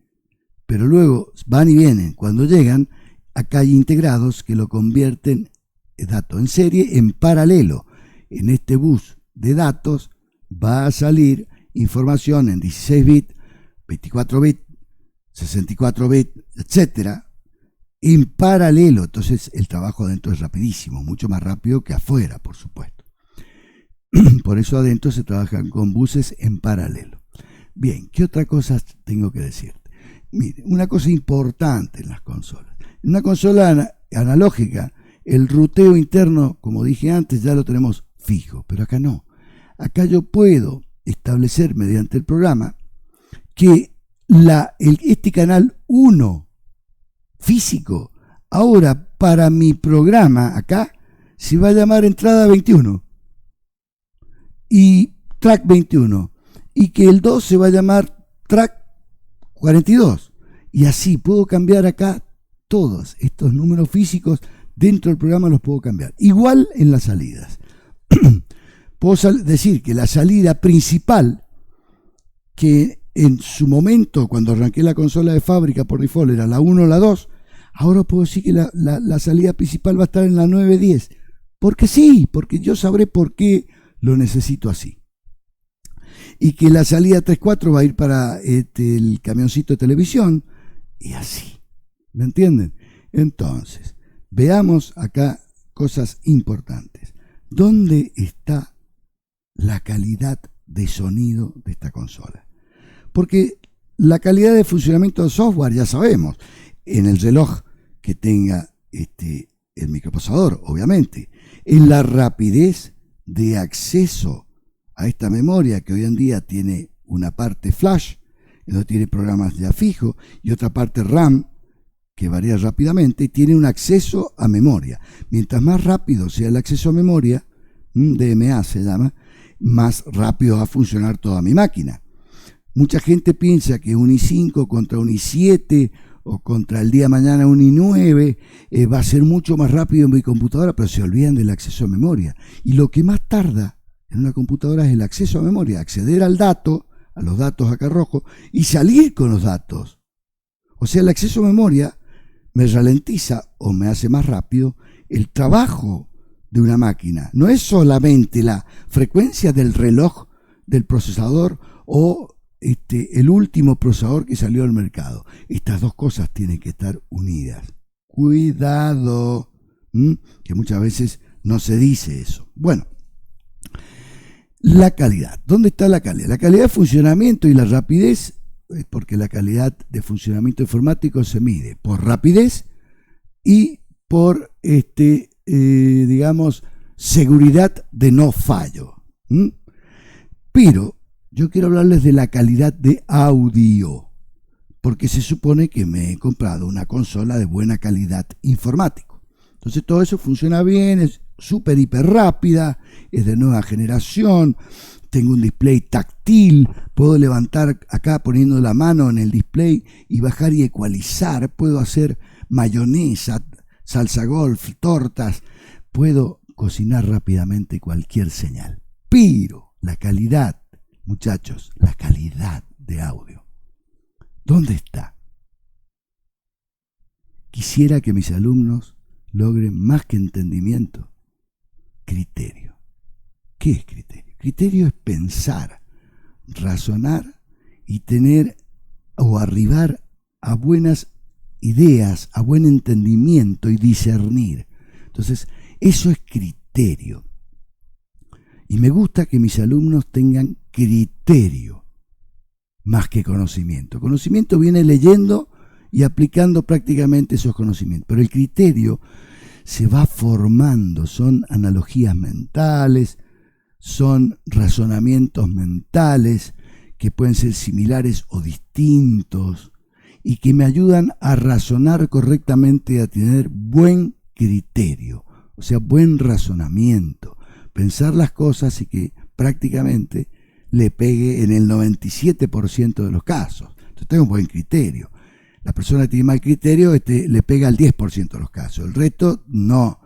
pero luego van y vienen. Cuando llegan, acá hay integrados que lo convierten dato en serie en paralelo. En este bus de datos va a salir información en 16 bits, 24 bits, 64 bits, etcétera, en paralelo. Entonces el trabajo adentro es rapidísimo, mucho más rápido que afuera, por supuesto. Por eso adentro se trabajan con buses en paralelo. Bien, ¿qué otra cosa tengo que decirte? Mire, una cosa importante en las consolas. En una consola analógica, el ruteo interno, como dije antes, ya lo tenemos fijo, pero acá no. Acá yo puedo establecer mediante el programa que este canal 1 físico, ahora para mi programa acá, se va a llamar entrada 21 y track 21, y que el 2 se va a llamar track 42, y así puedo cambiar acá todos estos números físicos dentro del programa, los puedo cambiar. Igual en las salidas. Puedo decir que la salida principal, que en su momento, cuando arranqué la consola de fábrica por default era la 1 o la 2, ahora puedo decir que la salida principal va a estar en la 910. Porque sí, porque yo sabré por qué lo necesito así. Y que la salida 3.4 va a ir para el camioncito de televisión, y así. ¿Me entienden? Entonces, veamos acá cosas importantes. ¿Dónde está la calidad de sonido de esta consola? Porque la calidad de funcionamiento del software ya sabemos, en el reloj que tenga el microprocesador, obviamente, en la rapidez de acceso a esta memoria, que hoy en día tiene una parte flash, donde tiene programas ya fijos, y otra parte RAM, que varía rápidamente, y tiene un acceso a memoria. Mientras más rápido sea el acceso a memoria, DMA se llama, más rápido va a funcionar toda mi máquina. Mucha gente piensa que un i5 contra un i7 o contra el día de mañana un i9 va a ser mucho más rápido en mi computadora, pero se olvidan del acceso a memoria. Y lo que más tarda en una computadora es el acceso a memoria, acceder al dato, a los datos acá rojo, y salir con los datos. O sea, el acceso a memoria me ralentiza o me hace más rápido el trabajo de una máquina. No es solamente la frecuencia del reloj del procesador o el último procesador que salió al mercado. Estas dos cosas tienen que estar unidas. Cuidado, que muchas veces no se dice eso. Bueno, la calidad. ¿Dónde está la calidad? La calidad de funcionamiento y la rapidez, porque la calidad de funcionamiento informático se mide por rapidez y por, digamos, seguridad de no fallo. Pero yo quiero hablarles de la calidad de audio, porque se supone que me he comprado una consola de buena calidad informático. Entonces todo eso funciona bien, es súper hiper rápida, es de nueva generación, tengo un display táctil, puedo levantar acá poniendo la mano en el display y bajar y ecualizar, puedo hacer mayonesa, salsa golf, tortas, puedo cocinar rápidamente cualquier señal. Pero la calidad, muchachos, la calidad de audio, ¿dónde está? Quisiera que mis alumnos logren más que entendimiento, criterio. ¿Qué es criterio? Criterio es pensar, razonar y tener o arribar a buenas ideas, a buen entendimiento y discernir. Entonces, eso es criterio. Y me gusta que mis alumnos tengan criterio más que conocimiento. Conocimiento viene leyendo y aplicando prácticamente esos conocimientos, pero el criterio se va formando, son analogías mentales, son razonamientos mentales que pueden ser similares o distintos y que me ayudan a razonar correctamente, a tener buen criterio, o sea, buen razonamiento, pensar las cosas y que prácticamente le pegue en el 97% de los casos. Entonces tengo un buen criterio. La persona que tiene mal criterio le pega al 10% de los casos. El resto no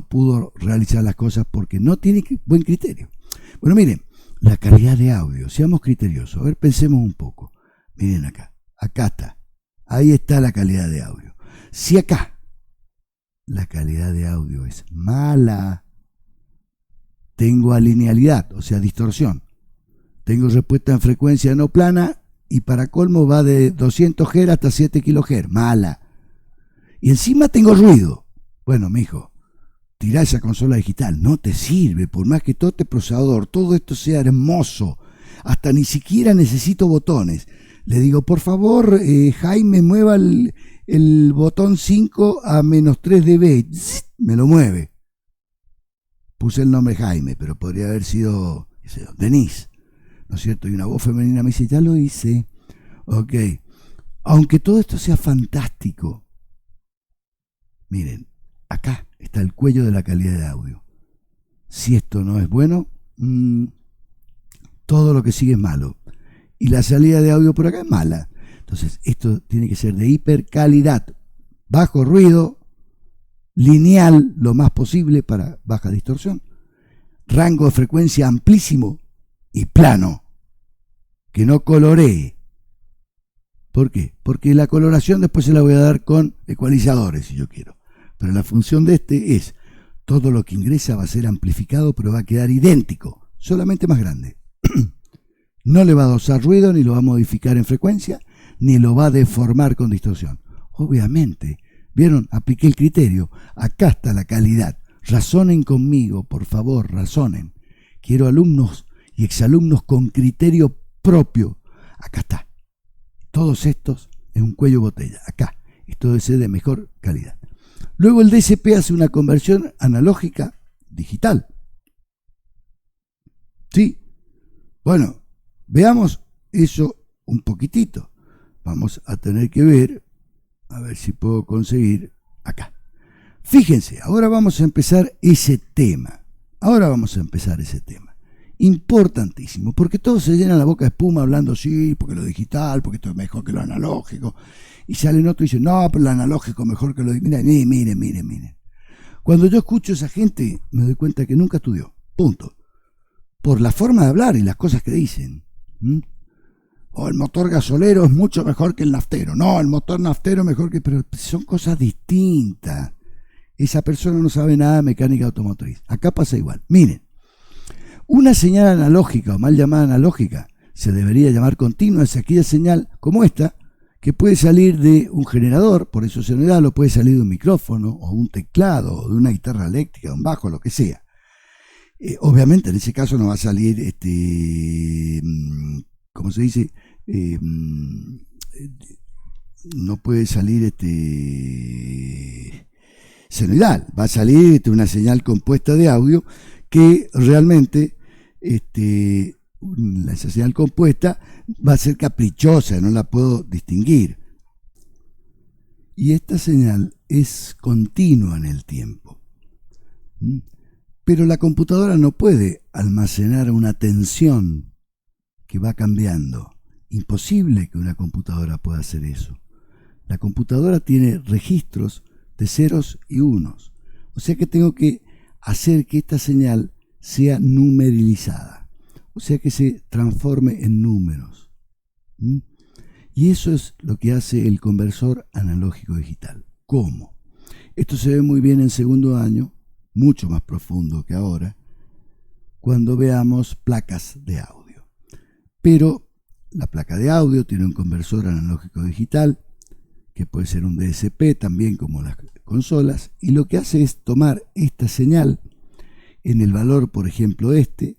pudo realizar las cosas porque no tiene buen criterio. Bueno, miren, la calidad de audio, seamos criteriosos. A ver, pensemos un poco. Miren acá está. Ahí está la calidad de audio. Si acá la calidad de audio es mala, tengo alinealidad, o sea, distorsión. Tengo respuesta en frecuencia no plana y para colmo va de 200 Hz hasta 7 kHz. Mala. Y encima tengo ruido. Bueno, mijo, tirá esa consola digital, no te sirve, por más que todo este procesador, todo esto sea hermoso, hasta ni siquiera necesito botones. Le digo, por favor, Jaime, mueva el botón 5 a menos 3 dB, me lo mueve. Puse el nombre Jaime, pero podría haber sido, qué sé yo, Denise, ¿no es cierto? Y una voz femenina me dice, ya lo hice. Ok, aunque todo esto sea fantástico, miren, acá está el cuello de la calidad de audio. Si esto no es bueno, todo lo que sigue es malo. Y la salida de audio por acá es mala. Entonces, esto tiene que ser de hipercalidad, bajo ruido, lineal lo más posible para baja distorsión, rango de frecuencia amplísimo y plano, que no coloree. ¿Por qué? Porque la coloración después se la voy a dar con ecualizadores si yo quiero. Pero la función de este es, todo lo que ingresa va a ser amplificado, pero va a quedar idéntico, solamente más grande. No le va a dosar ruido, ni lo va a modificar en frecuencia, ni lo va a deformar con distorsión. Obviamente, ¿vieron? Apliqué el criterio. Acá está la calidad. Razonen conmigo, por favor, razonen. Quiero alumnos y exalumnos con criterio propio. Acá está. Todos estos en un cuello botella. Acá. Esto debe ser de mejor calidad. Luego el DSP hace una conversión analógica digital. ¿Sí? Bueno, veamos eso un poquitito. Vamos a tener que ver, a ver si puedo conseguir acá. Fíjense, ahora vamos a empezar ese tema. Importantísimo, porque todos se llenan la boca de espuma hablando, sí, porque lo digital, porque esto es mejor que lo analógico. Y salen otros y dicen, no, pero lo analógico es mejor que lo digital. Miren. Cuando yo escucho a esa gente, me doy cuenta que nunca estudió. Punto. Por la forma de hablar y las cosas que dicen. O el motor gasolero es mucho mejor que el naftero. No, el motor naftero es mejor que... Pero son cosas distintas. Esa persona no sabe nada de mecánica automotriz. Acá pasa igual. Miren, una señal analógica o mal llamada analógica se debería llamar continua. Es aquella señal como esta que puede salir de un generador, por eso sonoridad, o puede salir de un micrófono o un teclado o de una guitarra eléctrica, un bajo, lo que sea. Obviamente en ese caso no va a salir, ¿cómo se dice? No puede salir senoidal, va a salir una señal compuesta de audio que realmente esa señal compuesta va a ser caprichosa, no la puedo distinguir. Y esta señal es continua en el tiempo. Pero la computadora no puede almacenar una tensión que va cambiando. Imposible que una computadora pueda hacer eso. La computadora tiene registros de ceros y unos. O sea que tengo que hacer que esta señal sea numerilizada. O sea que se transforme en números. Y eso es lo que hace el conversor analógico digital. ¿Cómo? Esto se ve muy bien en segundo año, mucho más profundo que ahora, cuando veamos placas de audio. Pero la placa de audio tiene un conversor analógico digital, que puede ser un DSP también como las consolas, y lo que hace es tomar esta señal en el valor, por ejemplo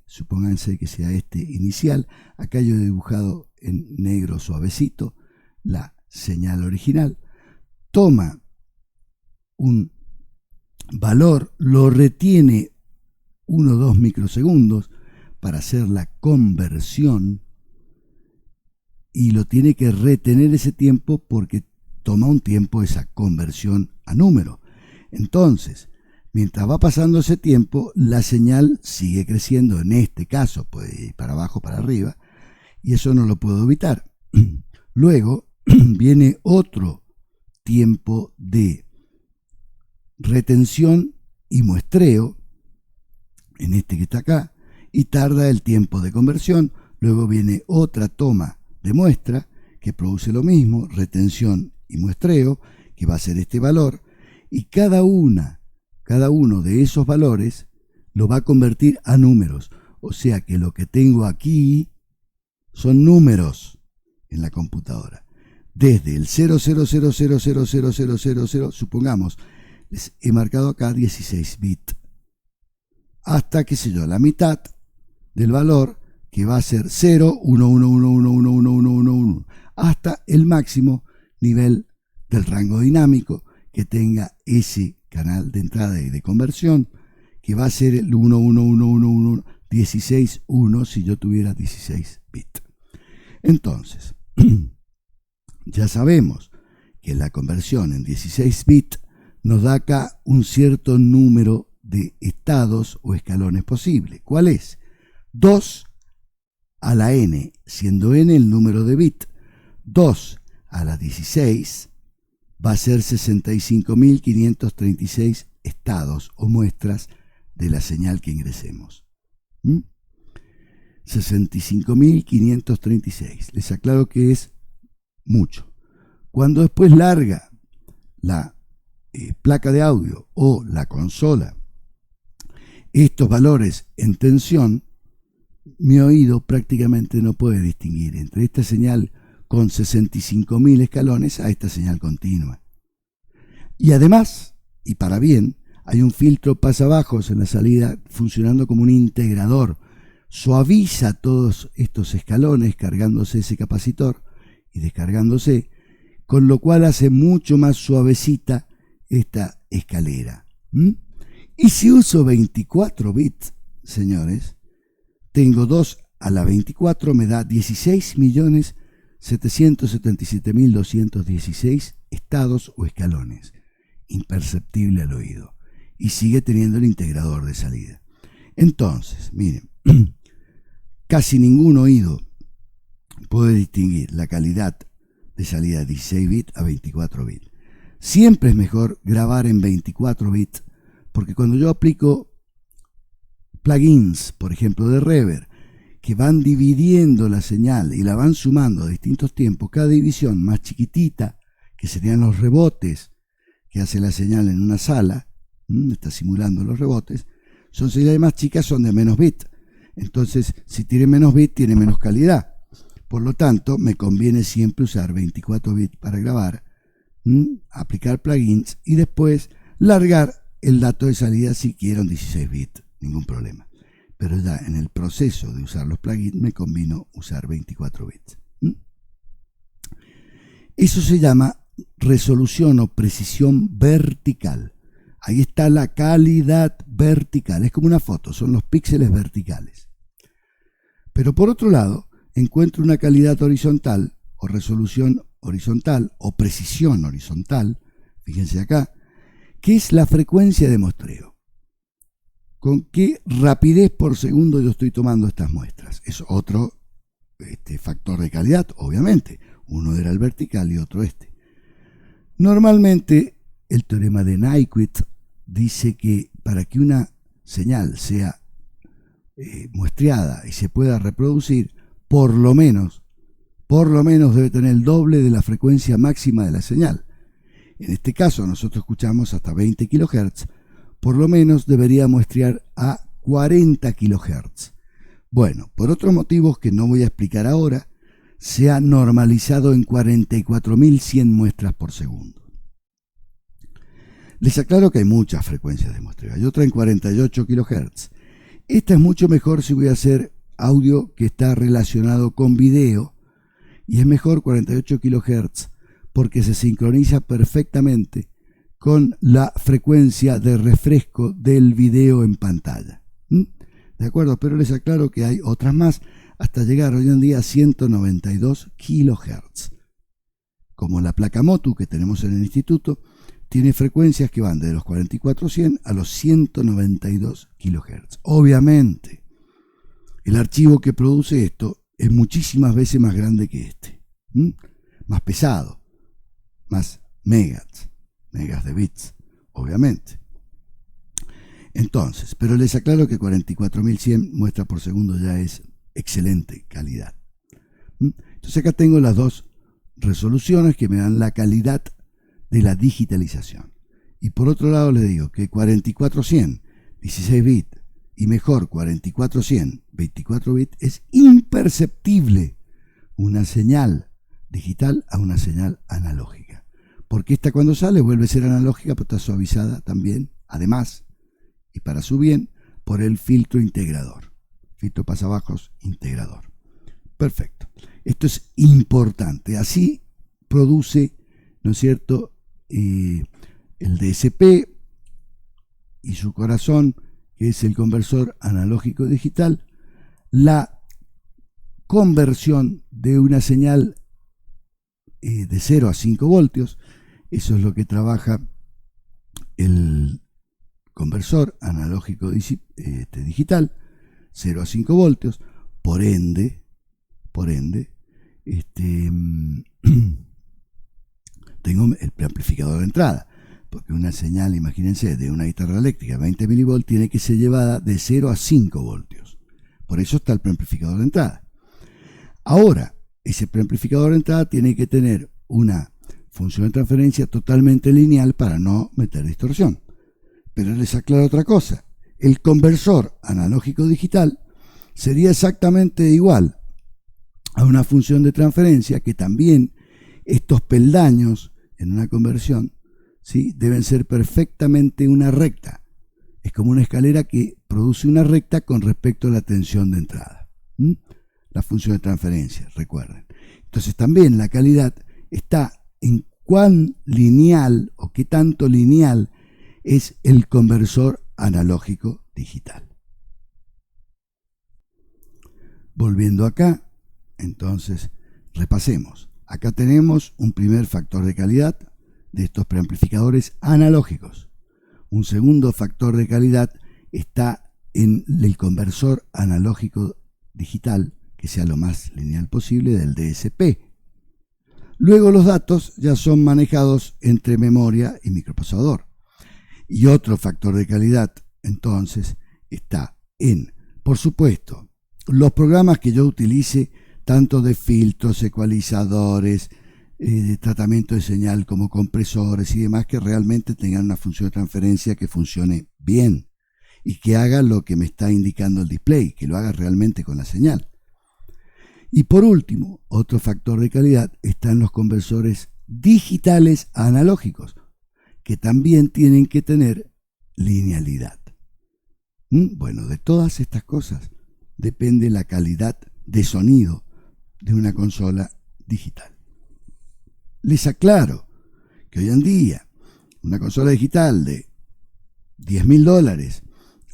supónganse que sea inicial, acá yo he dibujado en negro suavecito la señal original, toma un valor, lo retiene 1 o 2 microsegundos para hacer la conversión y lo tiene que retener ese tiempo porque toma un tiempo esa conversión a número. Entonces, mientras va pasando ese tiempo, la señal sigue creciendo, en este caso puede ir para abajo, para arriba, y eso no lo puedo evitar. Luego viene otro tiempo de retención y muestreo, en este que está acá, y tarda el tiempo de conversión. Luego viene otra toma de muestra que produce lo mismo, retención y muestreo, que va a ser este valor, y cada uno de esos valores lo va a convertir a números. O sea que lo que tengo aquí son números en la computadora. Desde el 000000000, supongamos, les he marcado acá 16 bits. Hasta, qué sé yo, la mitad del valor, que va a ser 0, 1, 1, 1, 1, 1, 1, 1, 1, 1, hasta el máximo nivel del rango dinámico que tenga ese canal de entrada y de conversión, que va a ser el 1, 1, 1, 1, 1, 16, 1 si yo tuviera 16 bits. Entonces, ya sabemos que la conversión en 16 bits nos da acá un cierto número de estados o escalones posibles. ¿Cuál es? 2 a la n, siendo n el número de bits. 2 a la 16 va a ser 65.536 estados o muestras de la señal que ingresemos. 65.536. Les aclaro que es mucho. Cuando después larga la placa de audio o la consola estos valores en tensión, mi oído prácticamente no puede distinguir entre esta señal con 65.000 escalones a esta señal continua. Y además, y para bien, hay un filtro pasabajos en la salida funcionando como un integrador. Suaviza todos estos escalones cargándose ese capacitor y descargándose, con lo cual hace mucho más suavecita esta escalera. Y si uso 24 bits, señores, tengo 2 a la 24, me da 16.777.216 estados o escalones, imperceptible al oído, y sigue teniendo el integrador de salida. Entonces, miren, casi ningún oído puede distinguir la calidad de salida de 16 bits a 24 bits. Siempre es mejor grabar en 24 bits, porque cuando yo aplico plugins, por ejemplo de reverb, que van dividiendo la señal y la van sumando a distintos tiempos, cada división más chiquitita, que serían los rebotes que hace la señal en una sala, está simulando los rebotes, son señales más chicas, son de menos bit. Entonces, si tiene menos bit, tiene menos calidad. Por lo tanto, me conviene siempre usar 24 bits para grabar, aplicar plugins y después largar el dato de salida si quiero en 16 bits, ningún problema. Pero ya en el proceso de usar los plugins me convino usar 24 bits. Eso se llama resolución o precisión vertical. Ahí está la calidad vertical, es como una foto, son los píxeles verticales. Pero por otro lado, encuentro una calidad horizontal o resolución horizontal o precisión horizontal, fíjense acá, que es la frecuencia de muestreo. ¿Con qué rapidez por segundo yo estoy tomando estas muestras? Es otro factor de calidad, obviamente. Uno era el vertical y otro este. Normalmente, el teorema de Nyquist dice que para que una señal sea muestreada y se pueda reproducir, por lo menos debe tener el doble de la frecuencia máxima de la señal. En este caso, nosotros escuchamos hasta 20 kHz, por lo menos debería muestrear a 40 kHz. Bueno, por otros motivos que no voy a explicar ahora, se ha normalizado en 44.100 muestras por segundo. Les aclaro que hay muchas frecuencias de muestreo. Hay otra en 48 kHz. Esta es mucho mejor si voy a hacer audio que está relacionado con video, y es mejor 48 kHz porque se sincroniza perfectamente con la frecuencia de refresco del video en pantalla. ¿De acuerdo? Pero les aclaro que hay otras más, hasta llegar hoy en día a 192 kHz. Como la placa Motu que tenemos en el instituto, tiene frecuencias que van de los 44.100 a los 192 kHz. Obviamente, el archivo que produce esto es muchísimas veces más grande que este, más pesado, más megas de bits, obviamente. Entonces, pero les aclaro que 44.100 muestras por segundo ya es excelente calidad. Entonces acá tengo las dos resoluciones que me dan la calidad de la digitalización. Y por otro lado les digo que 44.100, 16 bits, y mejor 44.100, 24 bits, es imperceptible una señal digital a una señal analógica. Porque esta cuando sale vuelve a ser analógica, pero está suavizada también, además, y para su bien, por el filtro integrador. Filtro pasabajos integrador. Perfecto. Esto es importante. Así produce, ¿no es cierto?, el DSP y su corazón, que es el conversor analógico digital, la conversión de una señal de 0 a 5 voltios. Eso es lo que trabaja el conversor analógico digital, 0 a 5 voltios. Por ende, tengo el preamplificador de entrada, porque una señal, imagínense, de una guitarra eléctrica 20 milivolts tiene que ser llevada de 0 a 5 voltios. Por eso está el preamplificador de entrada. Ahora, ese preamplificador de entrada tiene que tener una función de transferencia totalmente lineal para no meter distorsión. Pero les aclaro otra cosa. El conversor analógico digital sería exactamente igual a una función de transferencia, que también estos peldaños en una conversión, ¿sí?, deben ser perfectamente una recta. Es como una escalera que produce una recta con respecto a la tensión de entrada. La función de transferencia, recuerden. Entonces también la calidad está en cuán lineal o qué tanto lineal es el conversor analógico digital. Volviendo acá, entonces repasemos. Acá tenemos un primer factor de calidad de estos preamplificadores analógicos. Un segundo factor de calidad está en el conversor analógico digital, que sea lo más lineal posible, del DSP. Luego los datos ya son manejados entre memoria y microprocesador. Y otro factor de calidad, entonces, está en, por supuesto, los programas que yo utilice, tanto de filtros, ecualizadores, de tratamiento de señal como compresores y demás, que realmente tengan una función de transferencia que funcione bien y que haga lo que me está indicando el display, que lo haga realmente con la señal. Y por último, otro factor de calidad está en los conversores digitales analógicos, que también tienen que tener linealidad. Bueno, de todas estas cosas depende la calidad de sonido de una consola digital. Les aclaro que hoy en día una consola digital de $10.000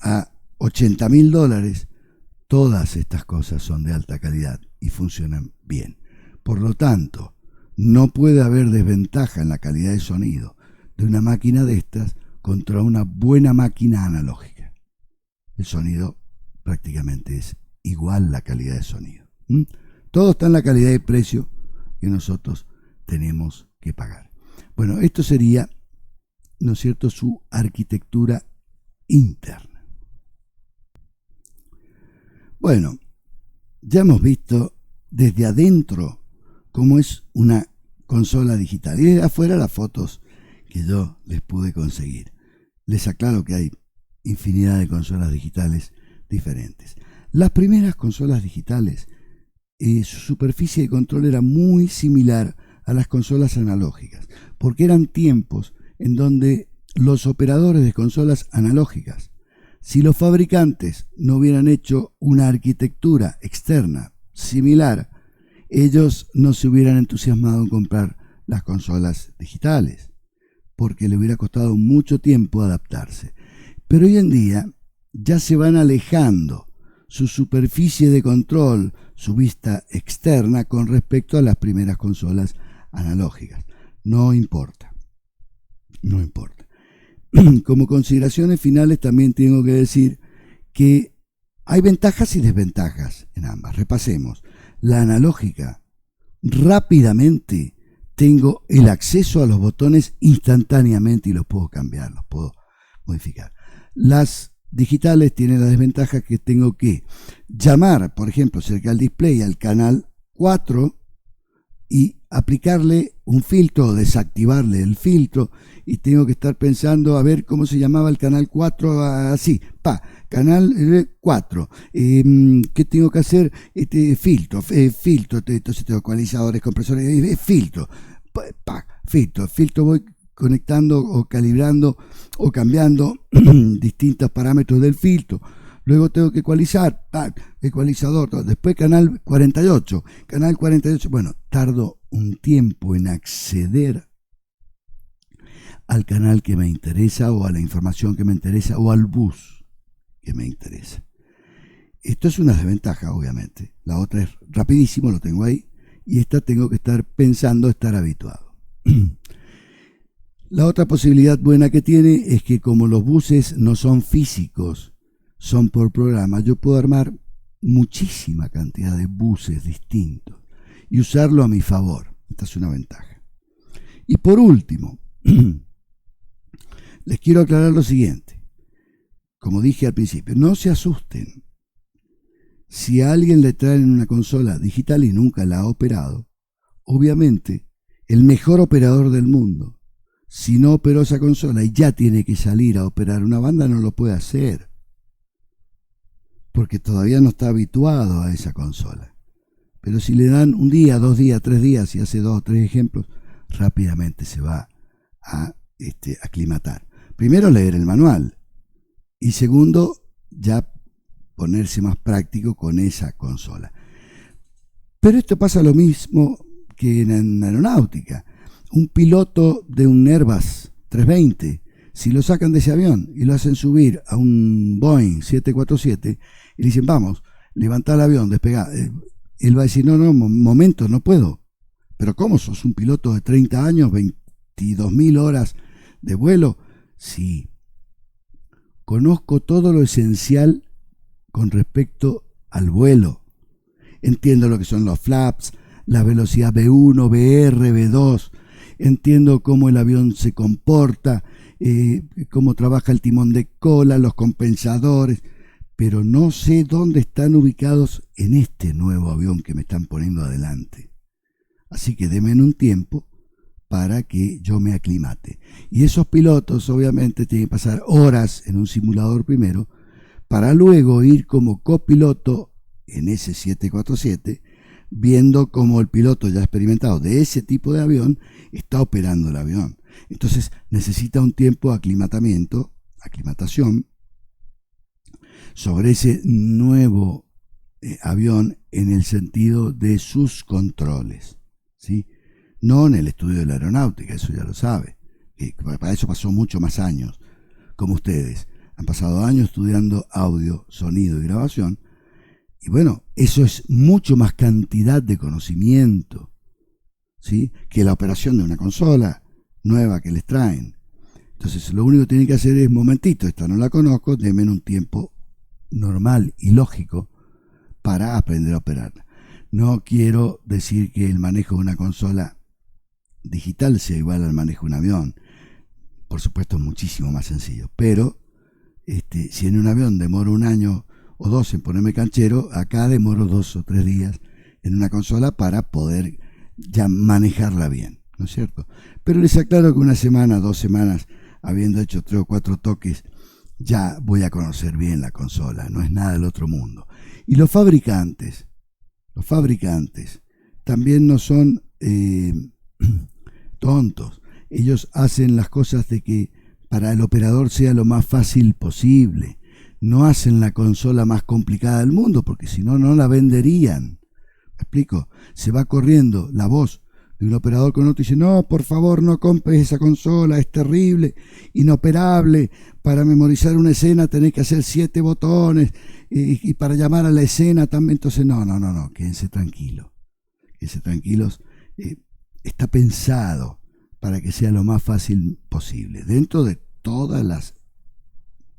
a $80.000, todas estas cosas son de alta calidad y funcionan bien. Por lo tanto, no puede haber desventaja en la calidad de sonido de una máquina de estas contra una buena máquina analógica. El sonido prácticamente es igual, la calidad de sonido. Todo está en la calidad de precio que nosotros tenemos que pagar. Bueno, esto sería, ¿no es cierto?, su arquitectura interna. Bueno, ya hemos visto desde adentro cómo es una consola digital y desde afuera las fotos que yo les pude conseguir. Les aclaro que hay infinidad de consolas digitales diferentes. Las primeras consolas digitales, su superficie de control era muy similar a las consolas analógicas, porque eran tiempos en donde los operadores de consolas analógicas, si los fabricantes no hubieran hecho una arquitectura externa similar, ellos no se hubieran entusiasmado en comprar las consolas digitales, porque le hubiera costado mucho tiempo adaptarse. Pero hoy en día ya se van alejando su superficie de control, su vista externa con respecto a las primeras consolas analógicas. No importa. Como consideraciones finales también tengo que decir que hay ventajas y desventajas en ambas. Repasemos. La analógica, rápidamente tengo el acceso a los botones instantáneamente y los puedo cambiar, los puedo modificar. Las digitales tienen la desventaja que tengo que llamar, por ejemplo, cerca del display al canal 4 y aplicarle un filtro o desactivarle el filtro, y tengo que estar pensando a ver cómo se llamaba el canal 4, así, canal 4, ¿qué tengo que hacer? Filtro, entonces tengo ecualizadores, compresores, filtro, Filtro voy conectando o calibrando o cambiando distintos parámetros del filtro. Luego tengo que ecualizar, ecualizador, después canal 48, bueno, tardo un tiempo en acceder al canal que me interesa o a la información que me interesa o al bus que me interesa. Esto es una desventaja, obviamente. La otra es rapidísimo, lo tengo ahí, y esta tengo que estar pensando, estar habituado. La otra posibilidad buena que tiene es que como los buses no son físicos, son por programa, yo puedo armar muchísima cantidad de buses distintos y usarlo a mi favor. Esta es una ventaja. Y por último, les quiero aclarar lo siguiente. Como dije al principio, no se asusten. Si a alguien le traen una consola digital y nunca la ha operado, obviamente el mejor operador del mundo, si no operó esa consola y ya tiene que salir a operar una banda, no lo puede hacer, porque todavía no está habituado a esa consola. Pero si le dan un día, 2 días, 3 días y hace 2 o 3 ejemplos, rápidamente se va a aclimatar. Primero, leer el manual, y segundo, ya ponerse más práctico con esa consola. Pero esto pasa lo mismo que en aeronáutica. Un piloto de un Airbus 320, si lo sacan de ese avión y lo hacen subir a un Boeing 747 y le dicen, vamos, levantá el avión, despegá, él va a decir, no, momento, no puedo. Pero ¿cómo? ¿Sos un piloto de 30 años, 22.000 horas de vuelo? Sí. Conozco todo lo esencial con respecto al vuelo. Entiendo lo que son los flaps, la velocidad B1, BR, B2. Entiendo cómo el avión se comporta, cómo trabaja el timón de cola, los compensadores, pero no sé dónde están ubicados en este nuevo avión que me están poniendo adelante. Así que denme un tiempo para que yo me aclimate. Y esos pilotos obviamente tienen que pasar horas en un simulador primero, para luego ir como copiloto en ese 747, viendo cómo el piloto ya experimentado de ese tipo de avión está operando el avión. Entonces necesita un tiempo de aclimatación sobre ese nuevo avión en el sentido de sus controles, ¿sí? No en el estudio de la aeronáutica, eso ya lo sabe. Para eso pasó mucho más años, como ustedes. Han pasado años estudiando audio, sonido y grabación. Y bueno, eso es mucho más cantidad de conocimiento, ¿sí?, que la operación de una consola nueva que les traen. Entonces, lo único que tienen que hacer es, momentito, esta no la conozco, denme un tiempo normal y lógico para aprender a operarla. No quiero decir que el manejo de una consola digital sea igual al manejo de un avión. Por supuesto, es muchísimo más sencillo, pero si en un avión demoro 1 año o 2 en ponerme canchero, acá demoro 2 o 3 días en una consola para poder ya manejarla bien, ¿no es cierto? Pero les aclaro que 1 semana, 2 semanas, habiendo hecho 3 o 4 toques, ya voy a conocer bien la consola, no es nada del otro mundo. Y los fabricantes también no son tontos. Ellos hacen las cosas de que para el operador sea lo más fácil posible. No hacen la consola más complicada del mundo, porque si no, no la venderían. ¿Me explico? Se va corriendo la voz de un operador con otro y dice, no, por favor, no compres esa consola, es terrible, inoperable. Para memorizar una escena tenés que hacer 7 botones y para llamar a la escena también. Entonces, no, quédense tranquilos. Quédense tranquilos. Está pensado para que sea lo más fácil posible, dentro de todas las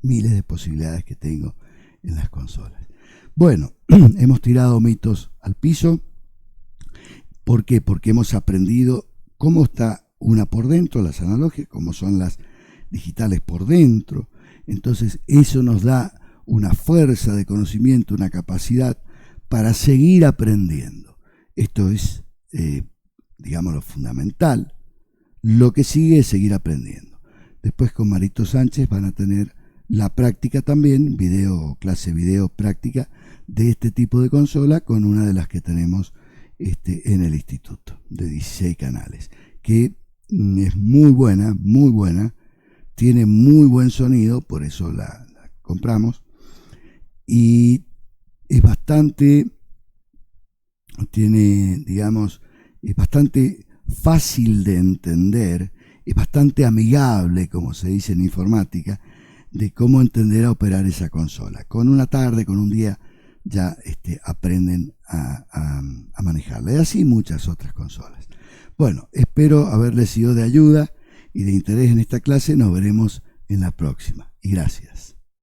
miles de posibilidades que tengo en las consolas. Bueno, hemos tirado mitos al piso. ¿Por qué? Porque hemos aprendido cómo está una por dentro, las analógicas, cómo son las digitales por dentro. Entonces eso nos da una fuerza de conocimiento, una capacidad para seguir aprendiendo. Esto es, digamos, lo fundamental. Lo que sigue es seguir aprendiendo. Después con Marito Sánchez van a tener la práctica también, clase video práctica de este tipo de consola con una de las que tenemos en el instituto, de 16 canales, que es muy buena, tiene muy buen sonido, por eso la compramos, y es bastante, tiene, digamos, es bastante fácil de entender, es bastante amigable, como se dice en informática, de cómo entender a operar esa consola. Con una tarde, con un día, ya aprenden a manejarla. Y así muchas otras consolas. Bueno, espero haberles sido de ayuda y de interés en esta clase. Nos veremos en la próxima. Y gracias.